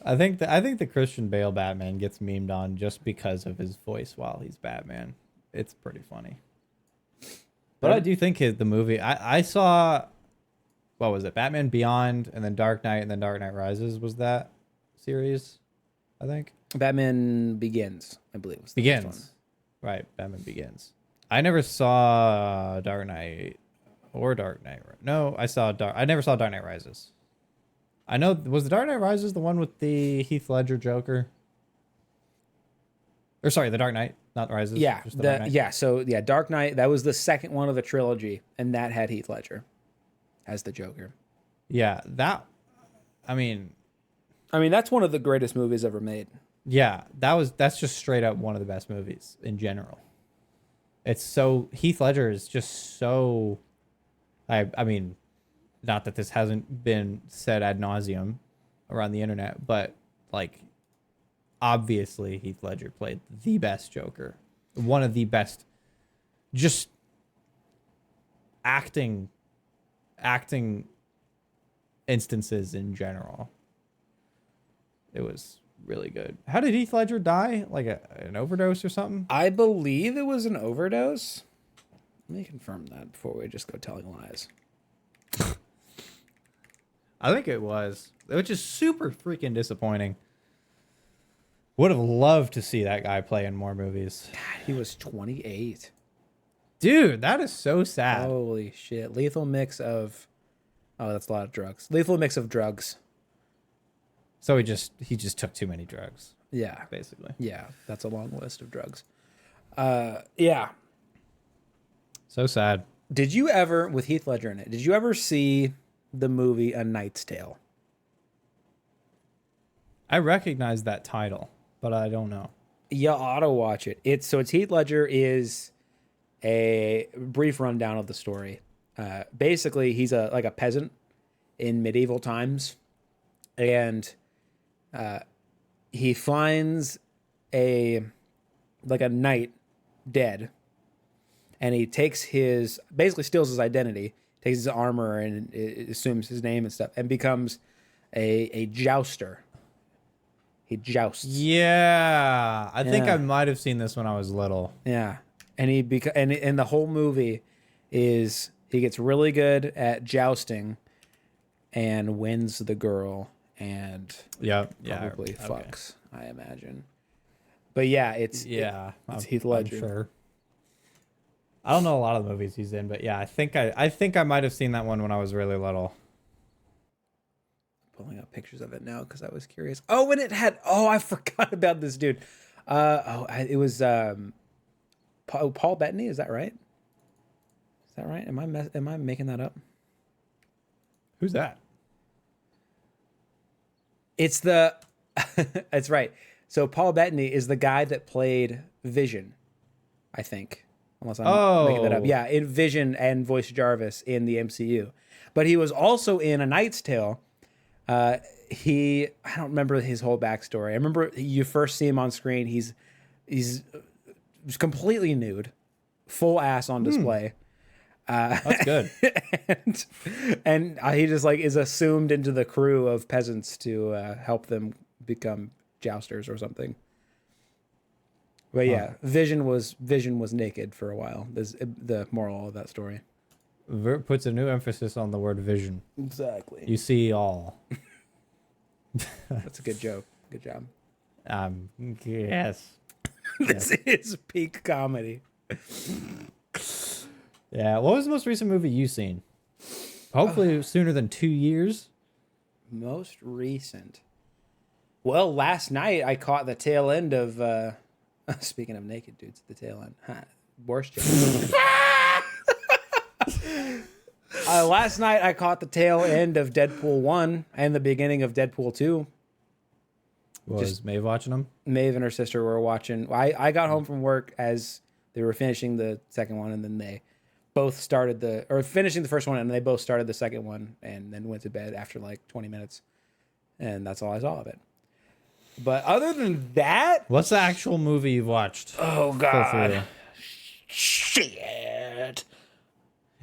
I think the Christian Bale Batman gets memed on just because of his voice while he's Batman. It's pretty funny. But I do think the movie I saw, what was it? Batman Beyond, and then Dark Knight, and then Dark Knight Rises was that series, I think. Batman Begins, I believe was the first one. Begins. Right, Batman Begins. I never saw Dark Knight or Dark Knight. No, I never saw Dark Knight Rises. I know, was the Dark Knight Rises the one with the Heath Ledger Joker? Or sorry, the Dark Knight, not Rises. Yeah, just the Dark Knight. So Dark Knight, that was the second one of the trilogy, and that had Heath Ledger as the Joker. Yeah, I mean, that's one of the greatest movies ever made. Yeah, that's just straight up one of the best movies in general. It's so, Heath Ledger is just so, I mean, not that this hasn't been said ad nauseum around the internet, but like, obviously Heath Ledger played the best Joker, one of the best, just acting instances in general. It was really good. How did Heath Ledger die? Like an overdose or something? I believe it was an overdose. Let me confirm that before we just go telling lies. I think it was, which is super freaking disappointing. Would have loved to see that guy play in more movies. God, he was 28. Dude, that is so sad. Holy shit. Lethal mix of... Oh, that's a lot of drugs. Lethal mix of drugs. So he just took too many drugs. Yeah. Basically. Yeah, that's a long list of drugs. Yeah. So sad. Did you ever, with Heath Ledger in it, did you ever see the movie A Knight's Tale? I recognize that title, but I don't know. You ought to watch it. It's Heath Ledger is a brief rundown of the story. Basically, he's a peasant in medieval times, and he finds a knight dead, and he basically steals his identity, takes his armor, and assumes his name and stuff, and becomes a jouster. He jousts. Yeah, I think I might have seen this when I was little. Yeah, and and the whole movie is he gets really good at jousting, and wins the girl, and probably fucks. Okay. I imagine. But yeah, it's Heath Ledger. I'm sure. I don't know a lot of the movies he's in, but yeah, I think I might have seen that one when I was really little. Pulling up pictures of it now because I was curious. Oh, and it had. Oh, I forgot about this dude. It was Paul Bettany. Is that right? Is that right? Am I making that up? Who's that? It's the. That's right. So Paul Bettany is the guy that played Vision, I think. Unless I'm making that up. Yeah, in Vision and voiced Jarvis in the MCU, but he was also in A Knight's Tale. I don't remember his whole backstory. I remember you first see him on screen. He's completely nude, full ass on display. That's good. and he just is assumed into the crew of peasants to help them become jousters or something. But yeah, Vision was naked for a while. Is the moral of that story. Puts a new emphasis on the word vision. Exactly. You see all. That's a good joke. Good job. Yes. This is peak comedy. Yeah. What was the most recent movie you've seen? Hopefully sooner than 2 years. Most recent. Well, last night I caught the tail end of. Speaking of naked dudes, the tail end. Worst joke. Last night I caught the tail end of Deadpool 1 and the beginning of Deadpool 2. Was Maeve watching them? Maeve and her sister were watching. I got home from work as they were finishing the second one, and then they both started finishing the first one, and they both started the second one, and then went to bed after 20 minutes. And that's all I saw of it. But other than that, What's the actual movie you've watched? oh Feel god, free. shit.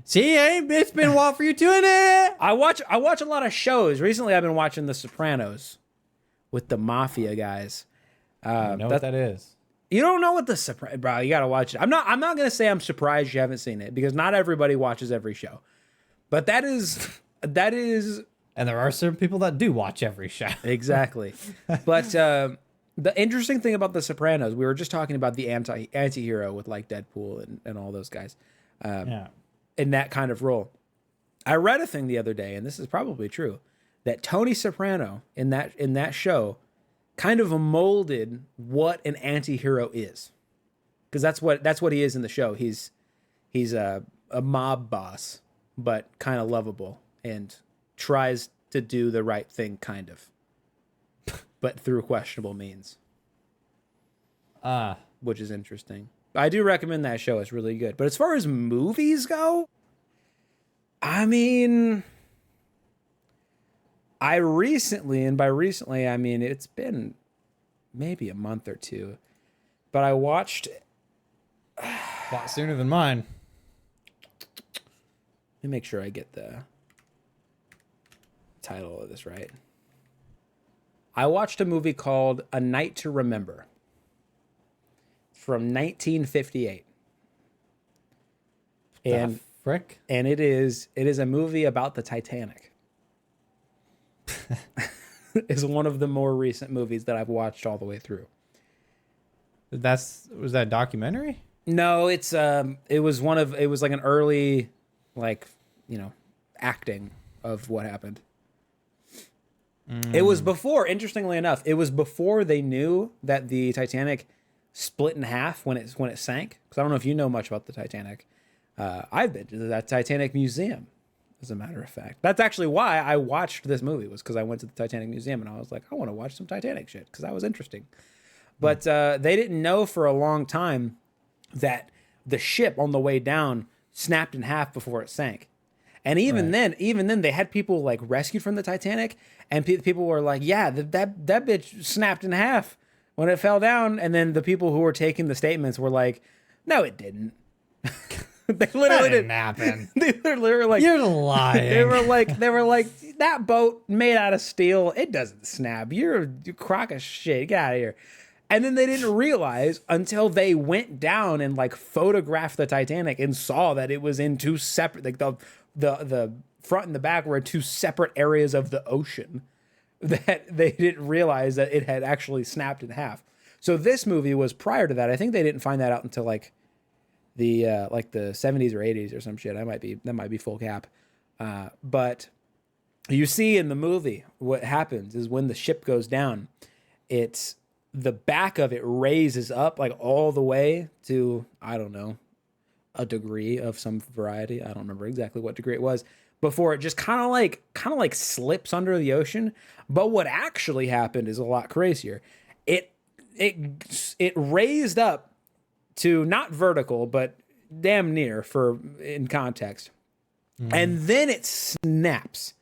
See, it's been a while for you doing it. I watch a lot of shows. Recently, I've been watching The Sopranos with the mafia guys. I know what that is. You don't know what the Sopranos, bro? You gotta watch it. I'm not gonna say I'm surprised you haven't seen it because not everybody watches every show, but that is. And there are certain people that do watch every show. Exactly. But the interesting thing about The Sopranos, we were just talking about the anti-hero with like Deadpool and all those guys in that kind of role. I read a thing the other day, and this is probably true, that Tony Soprano in that show kind of molded what an anti-hero is. Because that's what he is in the show. He's a mob boss, but kind of lovable and tries to do the right thing, kind of, but through questionable means. Which is interesting. I do recommend that show. It's really good. But as far as movies go, I mean, I recently, and by recently, I mean, it's been maybe a month or two, but I watched A lot sooner than mine. Let me make sure I get the title of this right. I watched a movie called A Night to Remember from 1958. And frick? And it is a movie about the Titanic. It's one of the more recent movies that I've watched all the way through. Was that a documentary? No, it was like an early, like, acting of what happened. It was before, interestingly enough, it was before they knew that the Titanic split in half when it sank. Because I don't know if you know much about the Titanic. I've been to that Titanic museum, as a matter of fact. That's actually why I watched this movie, was because I went to the Titanic museum and I was like, I want to watch some Titanic shit because that was interesting. But they didn't know for a long time that the ship on the way down snapped in half before it sank. And even then, they had people like rescued from the Titanic, and people were like, "Yeah, that bitch snapped in half when it fell down." And then the people who were taking the statements were like, "No, it didn't." They literally didn't happen. They literally were like, "You're lying." They were like, "That boat made out of steel, it doesn't snap. You're a crock of shit. Get out of here." And then they didn't realize until they went down and like photographed the Titanic and saw that it was in two separate, like the front and the back were in two separate areas of the ocean, that they didn't realize that it had actually snapped in half. So this movie was prior to that. I think they didn't find that out until like the 70s or 80s or some shit. That might be full cap. But you see in the movie, what happens is when the ship goes down, the back of it raises up like all the way to, I don't know, a degree of some variety. I don't remember exactly what degree it was, before it just kind of like slips under the ocean. But what actually happened is a lot crazier. It raised up to not vertical, but damn near, in context. And then it snaps.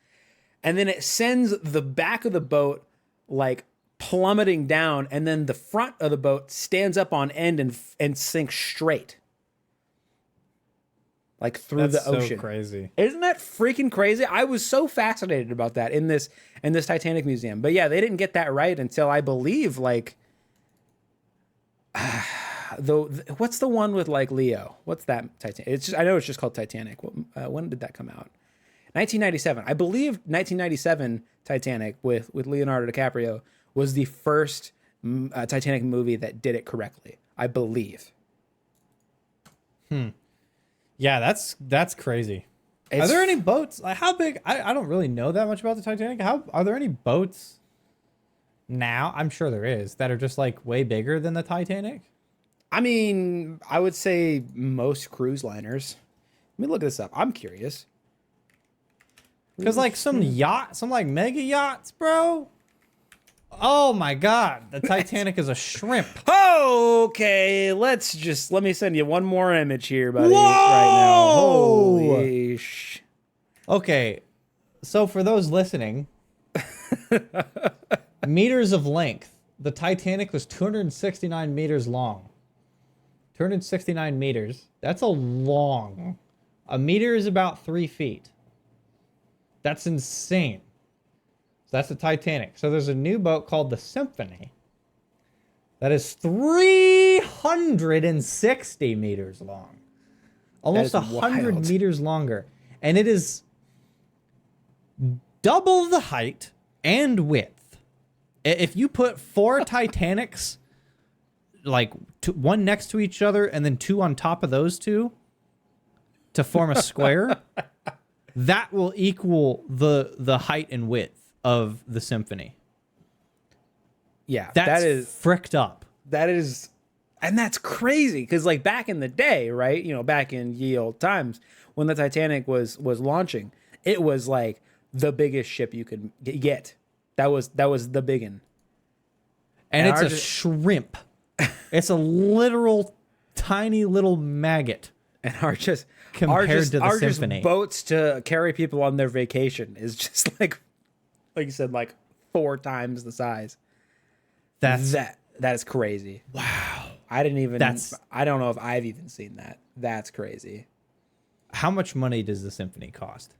And then it sends the back of the boat like plummeting down, and then the front of the boat stands up on end and sinks straight, like through the ocean. So crazy. Isn't that freaking crazy? I was so fascinated about that in this Titanic museum. But yeah, they didn't get that right until, I believe, like what's the one with like Leo? What's that Titanic? I know it's just called Titanic. When did that come out? 1997. I believe 1997 Titanic with Leonardo DiCaprio was the first Titanic movie that did it correctly, I believe. Yeah, that's crazy. Are there any boats? Like, how big? I don't really know that much about the Titanic. Are there any boats now? I'm sure there is, that are just like way bigger than the Titanic. I mean, I would say most cruise liners. Let me look this up. I'm curious. Because like some like mega yachts, bro. Oh my God, the Titanic is a shrimp. Okay, let me send you one more image here, buddy. Whoa! Right now. Holy Okay, so for those listening, meters of length. the Titanic was 269 meters long. 269 meters. That's a long. A meter is about 3 feet. That's insane. So that's the Titanic. So there's a new boat called the Symphony that is 360 meters long. Almost 100 wild. meters longer. And it is double the height and width. If you put 4 Titanics, like one next to each other and then 2 on top of those 2 to form a square, that will equal the height and width of the Symphony. Yeah, That is fricked up. That is, and that's crazy because like back in the day, right? You know, back in ye old times when the Titanic was launching, it was like the biggest ship you could get. That was the big one. And it's a shrimp. It's a literal tiny little maggot. And our compared to the Symphony. Boats to carry people on their vacation is just like you said, like 4 times the size. That is crazy. Wow. I don't know if I've even seen that. That's crazy. How much money does the Symphony cost?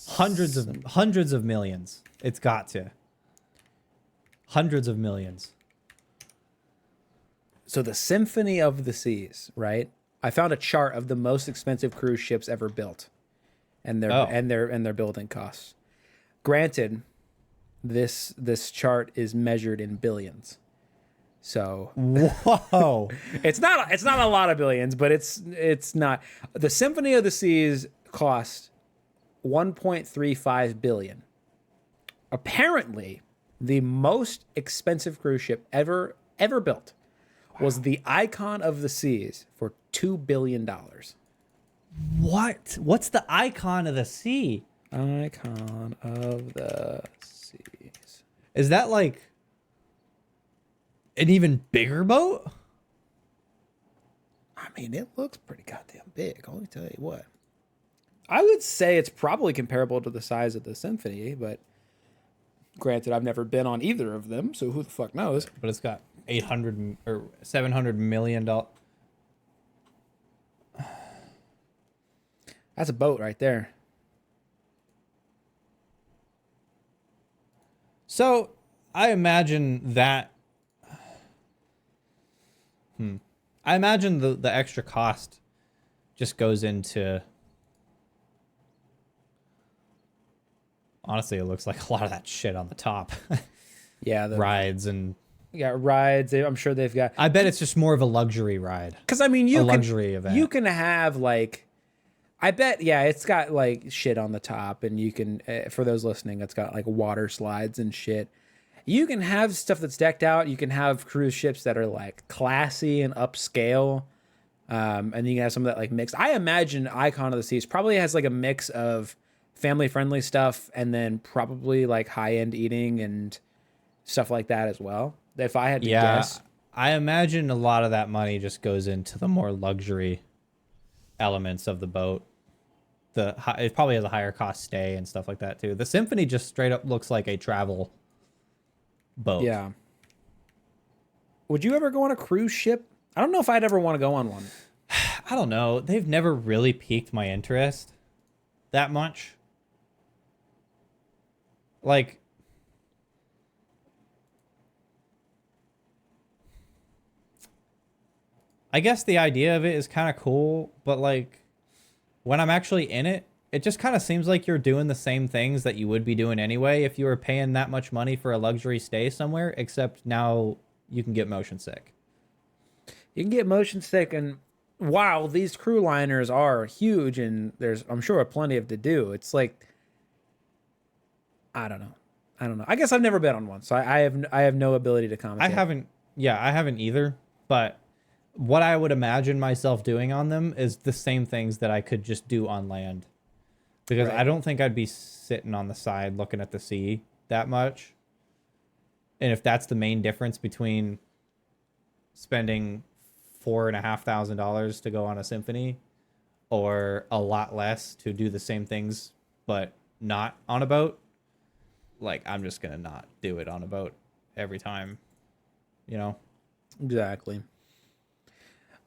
Hundreds of millions. It's got to. Hundreds of millions. So the Symphony of the Seas, right? I found a chart of the most expensive cruise ships ever built, and their building costs. Granted, this chart is measured in billions. So whoa, it's not a lot of billions, but it's not. The Symphony of the Seas cost 1.35 billion. Apparently, the most expensive cruise ship ever built was the Icon of the Seas for $2 billion. What? What's the Icon of the Sea? Icon of the Seas. Is that like an even bigger boat? I mean, it looks pretty goddamn big. Let me tell you what. I would say it's probably comparable to the size of the Symphony, but granted, I've never been on either of them, so who the fuck knows? But it's got 800 or 700 million dollars. That's a boat right there. So I imagine that. I imagine the extra cost just goes into. Honestly, it looks like a lot of that shit on the top. Yeah, the rides and. You got rides. I'm sure they've got. I bet it's just more of a luxury ride. Because I mean, luxury event. You can have like. I bet, yeah, it's got like shit on the top, and you can, for those listening, it's got like water slides and shit. You can have stuff that's decked out. You can have cruise ships that are like classy and upscale, and you can have some of that like mixed. I imagine Icon of the Seas probably has like a mix of family-friendly stuff and then probably like high-end eating and stuff like that as well. If I had to guess, I imagine a lot of that money just goes into the more luxury elements of the boat. It probably has a higher cost stay and stuff like that too. The Symphony just straight up looks like a travel boat. Yeah. Would you ever go on a cruise ship? I don't know if I'd ever want to go on one. I don't know. They've never really piqued my interest that much. Like, I guess the idea of it is kind of cool, but like when I'm actually in it, it just kind of seems like you're doing the same things that you would be doing anyway if you were paying that much money for a luxury stay somewhere, except now you can get motion sick. You can get motion sick, and while these crew liners are huge and there's, I'm sure, plenty of to do, it's like, I don't know. I guess I've never been on one, so I have no ability to comment. I haven't either, but what I would imagine myself doing on them is the same things that I could just do on land. Because right. I don't think I'd be sitting on the side looking at the sea that much. And if that's the main difference between spending $4,500 to go on a Symphony or a lot less to do the same things but not on a boat, like I'm just gonna not do it on a boat every time, you know. Exactly.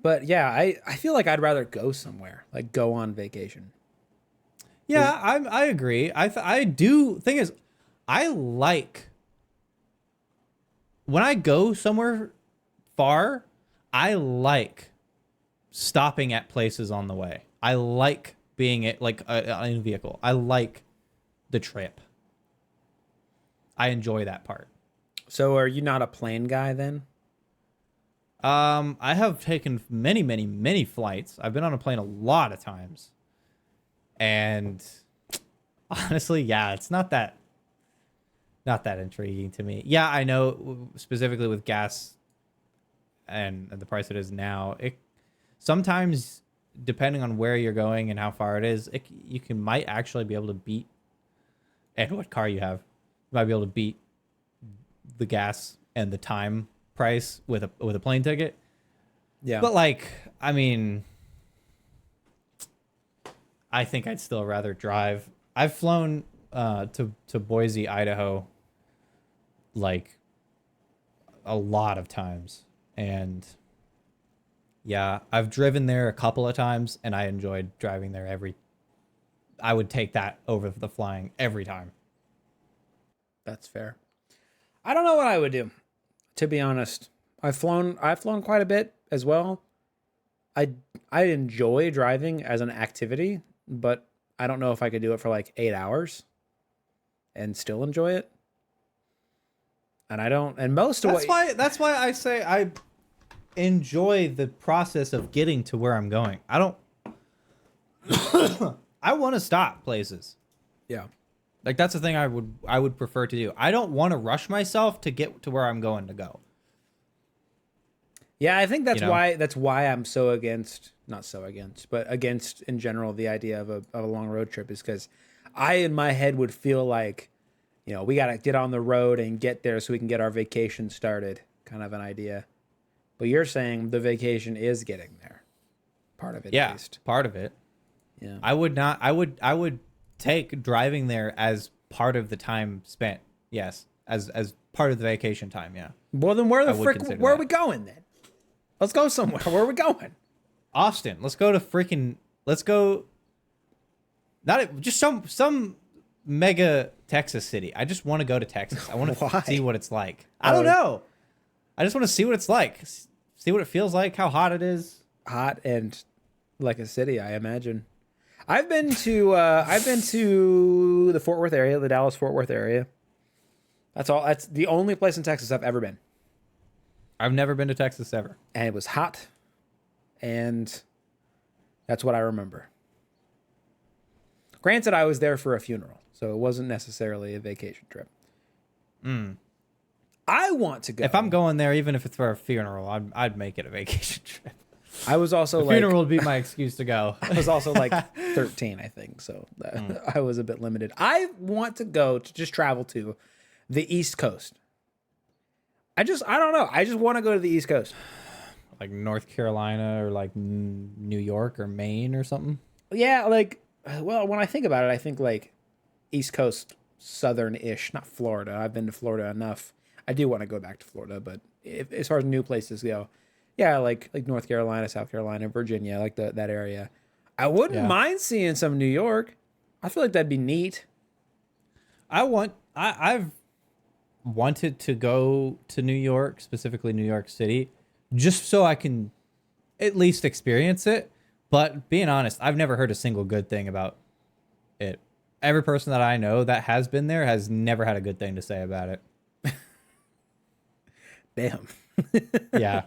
But yeah, I feel like I'd rather go somewhere, like go on vacation. Yeah, I agree. I do. Thing is, I like when I go somewhere far. I like stopping at places on the way. I like being in a vehicle. I like the trip. I enjoy that part. So are you not a plane guy then? I have taken many, many, many flights. I've been on a plane a lot of times. And honestly, yeah, it's not that intriguing to me. Yeah, I know specifically with gas and the price it is now, it sometimes depending on where you're going and how far it is, you might actually be able to beat and what car you have. You might be able to beat the gas and the time price with a plane ticket. Yeah. But like, I mean, I think I'd still rather drive. I've flown to Boise, Idaho, like a lot of times, and yeah, I've driven there a couple of times, and I enjoyed driving there I would take that over the flying every time. That's fair. I don't know what I would do, to be honest. I've flown quite a bit as well. I enjoy driving as an activity, but I don't know if I could do it for like 8 hours and still enjoy it. And I don't, and most of that's why I say I enjoy the process of getting to where I'm going. I don't I want to stop places. Yeah. Like that's the thing I would prefer to do. I don't want to rush myself to get to where I'm going to go. Yeah, I think that's why I'm so against, not so against, but against in general the idea of a long road trip is because I in my head would feel like, we got to get on the road and get there so we can get our vacation started, kind of an idea. But you're saying the vacation is getting there. Part of it, at least. Part of it. Yeah. I would take driving there as part of the time spent. Yes, as part of the vacation time, yeah. Well, then where are we going then? Let's go somewhere. Where are we going? Austin. Let's go. Not just some mega Texas city. I just want to go to Texas. I want to see what it's like. I don't know. I just want to see what it's like. See what it feels like, how hot it is. Hot and like a city, I imagine. I've been to the Fort Worth area, the Dallas Fort Worth area. That's all. That's the only place in Texas I've ever been. I've never been to Texas ever. And it was hot. And that's what I remember. Granted, I was there for a funeral, so it wasn't necessarily a vacation trip. I want to go. If I'm going there, even if it's for a funeral, I'd make it a vacation trip. I was also funeral would be my excuse to go. I was also like 13, I think, so I was a bit limited. I want to go to just travel to the East Coast. I don't know. I just want to go to the East Coast. Like North Carolina or like New York or Maine or something? Yeah, well, when I think about it, I think like East Coast, southern-ish, not Florida. I've been to Florida enough. I do want to go back to Florida, but as far as new places go, yeah, like North Carolina, South Carolina, Virginia, like that area. I wouldn't mind seeing some New York. I feel like that'd be neat. I've wanted to go to New York, specifically New York City, just so I can at least experience it. But being honest, I've never heard a single good thing about it. Every person that I know that has been there has never had a good thing to say about it. Damn. Yeah.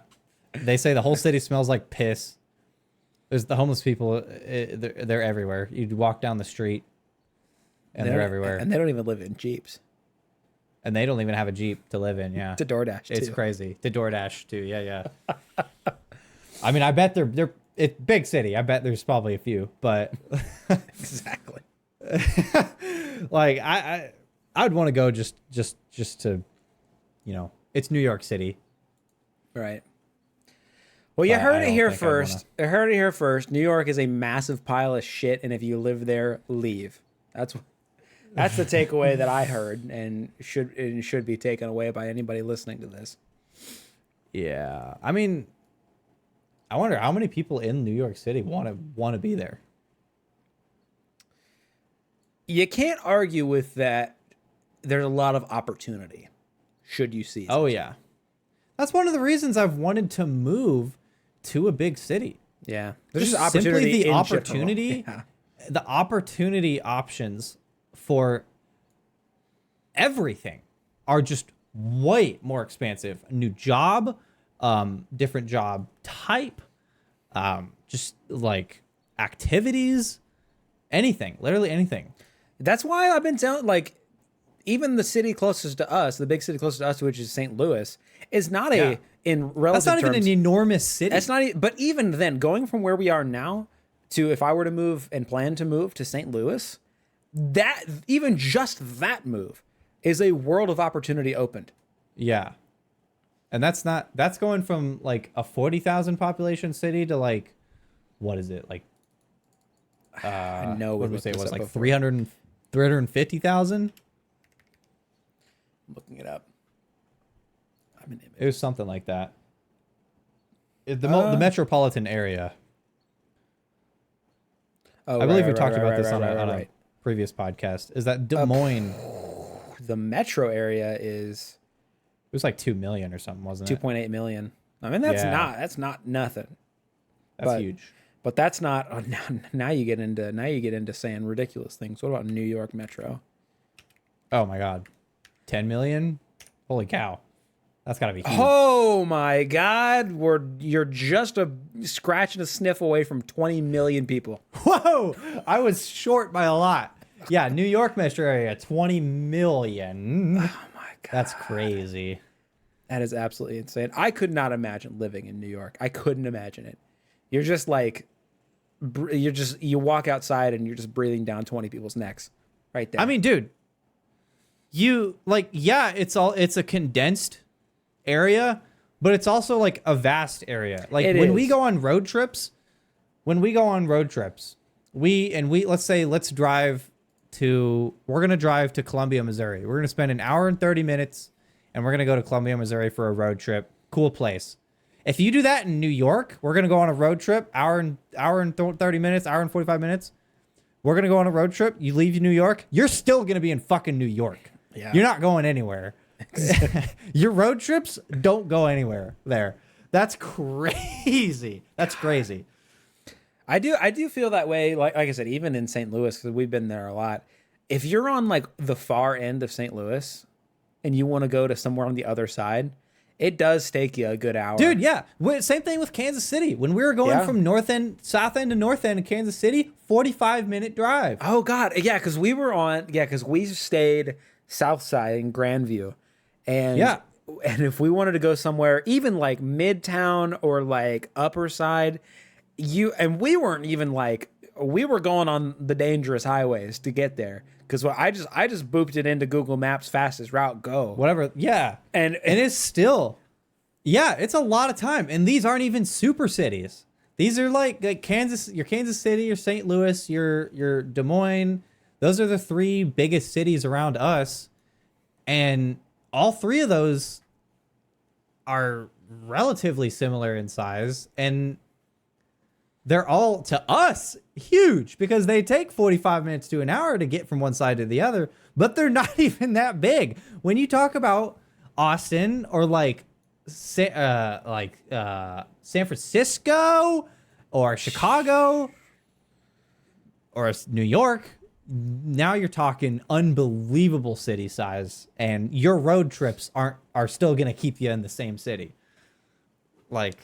They say the whole city smells like piss. There's the homeless people. They're everywhere. You walk down the street and they're everywhere. And they don't even live in Jeeps. And they don't even have a Jeep to live in. Yeah. To DoorDash, too. It's crazy. To DoorDash, too. Yeah, yeah. I mean, I bet it's big city. I bet there's probably a few, but exactly. Like I'd want to go just to, it's New York City. Right. Well, you heard it here first. I heard it here first. New York is a massive pile of shit, and if you live there, leave. That's the takeaway that I heard, and should be taken away by anybody listening to this. Yeah, I mean, I wonder how many people in New York City want to be there. You can't argue with that. There's a lot of opportunity, should you see it. Oh yeah, that's one of the reasons I've wanted to move to a big city. Yeah, There's just simply the in opportunity, general. the opportunity options for everything are just way more expansive. A new job, different job type, just like activities, anything, literally anything. That's why I've been telling, like, even the city closest to us, the big city closest to us, which is St. Louis, is not in relative That's not terms, even an enormous city. That's not, but even then, going from where we are now to if I were to move and plan to move to St. Louis, that even just that move is a world of opportunity opened. Yeah. And that's going from like a 40,000 population city to like, what is it? Like, I know what did we say it was, like 350,000? Looking it up. It was something like that. The metropolitan area. Oh, I believe we talked about this on a previous podcast. Is that Des Moines? The metro area is It was like 2 million or something, wasn't it? 2.8 million. I mean, that's not nothing. That's huge. But that's not. Oh, now you get into saying ridiculous things. What about New York Metro? Oh my God, 10 million! Holy cow, that's gotta be huge. Oh my God, you're just a scratch and a sniff away from 20 million people. Whoa, I was short by a lot. Yeah, New York metro area, 20 million. Oh my God, that's crazy. That is absolutely insane. I could not imagine living in New York. I couldn't imagine it. You're just like, you walk outside and you're just breathing down 20 people's necks right there. I mean, dude, it's a condensed area, but it's also like a vast area. Like we go on road trips, let's we're going to drive to Columbia, Missouri. We're going to spend an hour and 30 minutes and we're going to go to Columbia, Missouri for a road trip. Cool place. If you do that in New York, we're going to go on a road trip, hour and 30 minutes, hour and 45 minutes. We're going to go on a road trip. You leave New York, you're still going to be in fucking New York. Yeah. You're not going anywhere. Your road trips don't go anywhere there. That's crazy. That's crazy. I do feel that way. Like I said, even in St. Louis, because we've been there a lot. If you're on like the far end of St. Louis and you want to go to somewhere on the other side, it does take you a good hour. Dude, yeah. Same thing with Kansas City. When we were going from south end to north end in Kansas City, 45-minute drive. Oh, God. Yeah, because we stayed south side in Grandview. And if we wanted to go somewhere, even like Midtown or like Upper Side, we weren't even like, we were going on the dangerous highways to get there. Because I just booped it into Google Maps fastest route, go. Whatever, yeah. And it's still, it's a lot of time. And these aren't even super cities. These are like your Kansas City, your St. Louis, your Des Moines. Those are the three biggest cities around us. And all three of those are relatively similar in size. And they're all, to us, huge because they take 45 minutes to an hour to get from one side to the other, but they're not even that big. When you talk about Austin or like San Francisco or Chicago or New York, now you're talking unbelievable city size, and your road trips are still going to keep you in the same city. Like,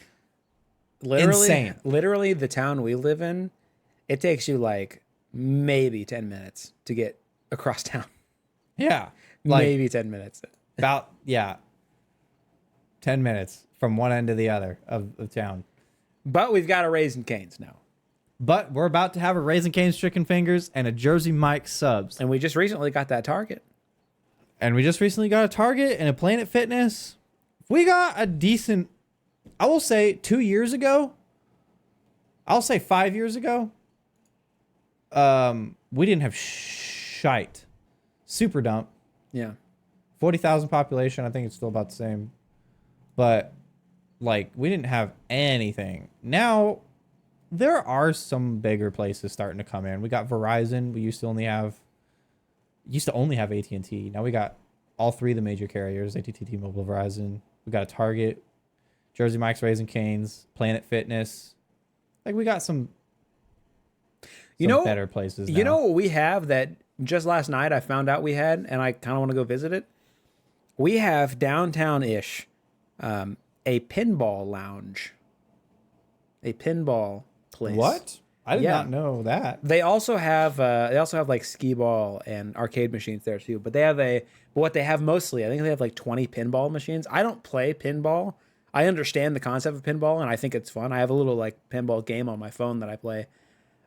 insane. Literally, the town we live in, it takes you like maybe 10 minutes to get across town. Yeah. Maybe 10 minutes. About, 10 minutes from one end to the other of town. But we've got a Raising Cane's now. But we're about to have a Raising Cane's chicken fingers and a Jersey Mike's subs. And we just recently got that Target. And we just recently got a Target and a Planet Fitness. We got a decent, I will say 2 years ago, I'll say 5 years ago, we didn't have shite super dump. Yeah. 40,000 population. I think it's still about the same. But like we didn't have anything. Now there are some bigger places starting to come in. We got Verizon. We used to only have AT&T. Now we got all three of the major carriers, AT&T, T-Mobile, Verizon. We got a Target, Jersey Mike's, Raising Cane's, Planet Fitness. Like we got some better places now. You know what we have that just last night I found out we had, and I kind of want to go visit it? We have downtown-ish a pinball lounge. A pinball place. What? I did not know that. They also have like skee ball and arcade machines there too. But what they have mostly, I think they have like 20 pinball machines. I don't play pinball. I understand the concept of pinball and I think it's fun. I have a little like pinball game on my phone that I play.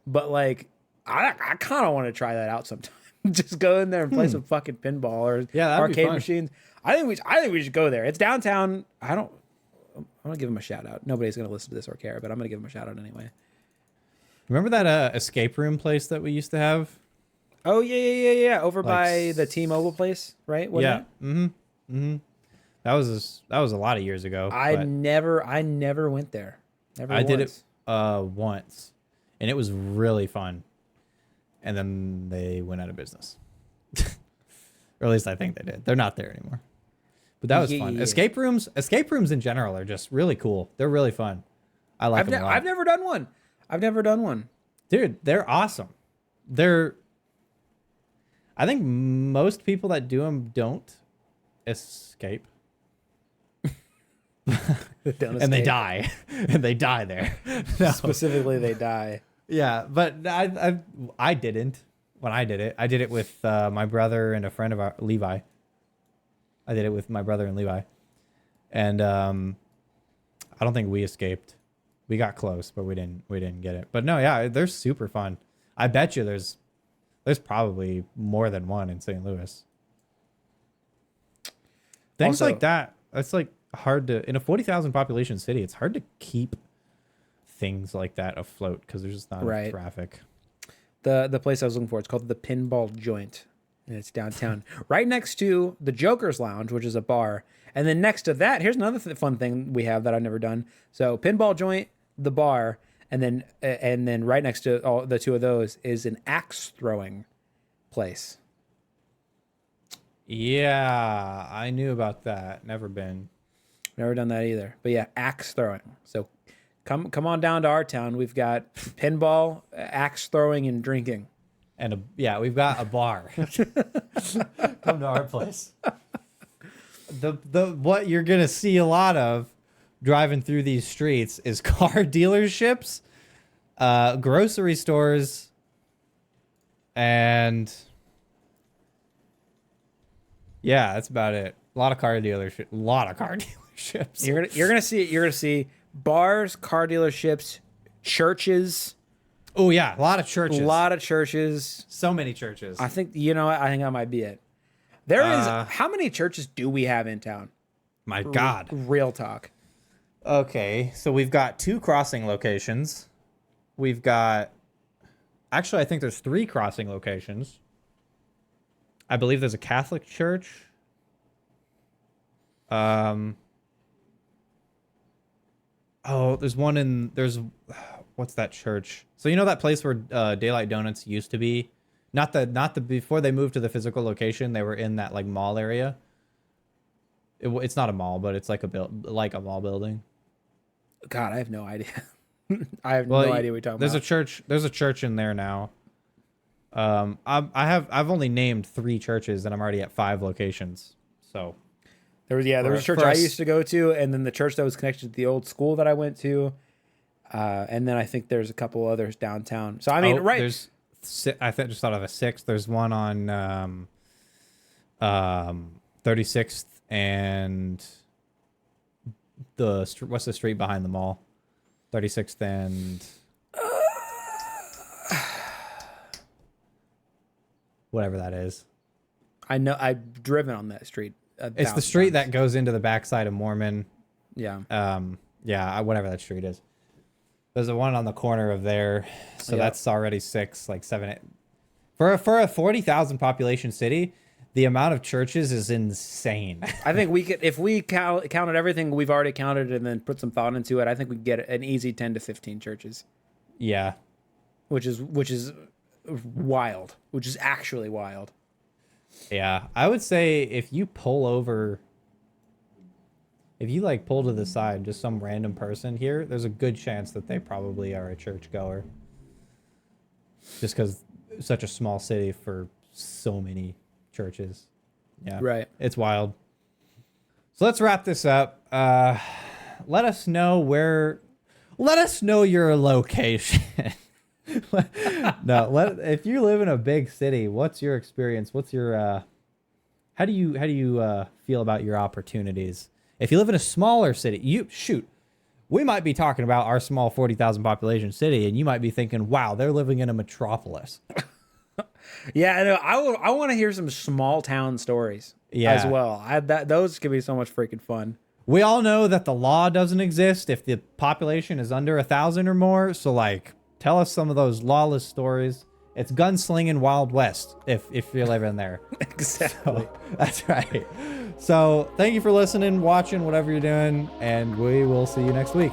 But like I kind of want to try that out sometime. Just go in there and play some fucking pinball or arcade machines. I think we should go there. It's downtown. I'm gonna give them a shout out. Nobody's gonna listen to this or care, but I'm gonna give them a shout out anyway. Remember that escape room place that we used to have? Oh yeah. Over by the T-Mobile place, right? Wasn't it? That was a lot of years ago. I never went there. I did it once, and it was really fun. And then they went out of business, or at least I think they did. They're not there anymore. But that was fun. Yeah. Escape rooms in general are just really cool. They're really fun. I like them a lot. I've never done one. Dude, they're awesome. I think most people that do them don't escape. And they die. And they die there. No. Specifically, they die. Yeah, but I didn't when I did it. I did it with my brother and a friend of Levi. I did it with my brother and Levi. And I don't think we escaped. We got close, but we didn't get it. But no, yeah, they're super fun. I bet you there's probably more than one in St. Louis. Things like that. It's like hard to, in a 40,000 population city, it's hard to keep things like that afloat because there's just not enough traffic. The place I was looking for, it's called the Pinball Joint, and it's downtown, right next to the Joker's Lounge, which is a bar. And then next to that, here's another fun thing we have that I've never done. So Pinball Joint, the bar, and then right next to all the two of those is an axe throwing place. Yeah, I knew about that. Never been. Never done that either. But yeah, axe throwing. So come on down to our town. We've got pinball, axe throwing, and drinking. And we've got a bar. Come to our place. The what you're gonna see a lot of driving through these streets is car dealerships, grocery stores, and yeah, that's about it. A lot of car dealerships. You're gonna see bars, car dealerships, churches. Oh yeah, a lot of churches. So many churches. I think that might be it. There is how many churches do we have in town? My God. Real talk. Okay, so we've got 2 crossing locations. We've got actually I think there's 3 crossing locations. I believe there's a Catholic church. There's what's that church? So you know that place where Daylight Donuts used to be? Not the before they moved to the physical location, they were in that like mall area. It's not a mall, but it's like a mall building. God, I have no idea. I have no idea what you're talking about. There's a church in there now. I've only named 3 churches and I'm already at 5 locations. So there was a church I used to go to, and then the church that was connected to the old school that I went to, and then I think there's a couple others downtown. So I mean, right? I just thought of a 6th. There's one on 36th and what's the street behind the mall? 36th and whatever that is. I know I've driven on that street. It's the street that goes into the backside of Mormon. Yeah. Whatever that street is. There's a one on the corner of there, so that's already 6, like 7. For a 40,000 population city, The amount of churches is insane. I think we could, if we counted everything we've already counted and then put some thought into it, I think we could get an easy 10 to 15 churches. Yeah. Which is wild. Which is actually wild. Yeah. I would say if you pull over, if you like pull to the side, just some random person here, there's a good chance that they probably are a churchgoer. Just because it's such a small city for so many churches. Yeah. Right. It's wild. So let's wrap this up. Let us know your location. If you live in a big city, what's your experience? What's your how do you feel about your opportunities? If you live in a smaller city, we might be talking about our small 40,000 population city, and you might be thinking, wow, they're living in a metropolis. Yeah, I know. I want to hear some small town stories as well. Those could be so much freaking fun. We all know that the law doesn't exist if the population is under 1,000 or more. So, like, tell us some of those lawless stories. It's gunslinging Wild West if you're living there. Exactly. So, that's right. So, thank you for listening, watching, whatever you're doing, and we will see you next week.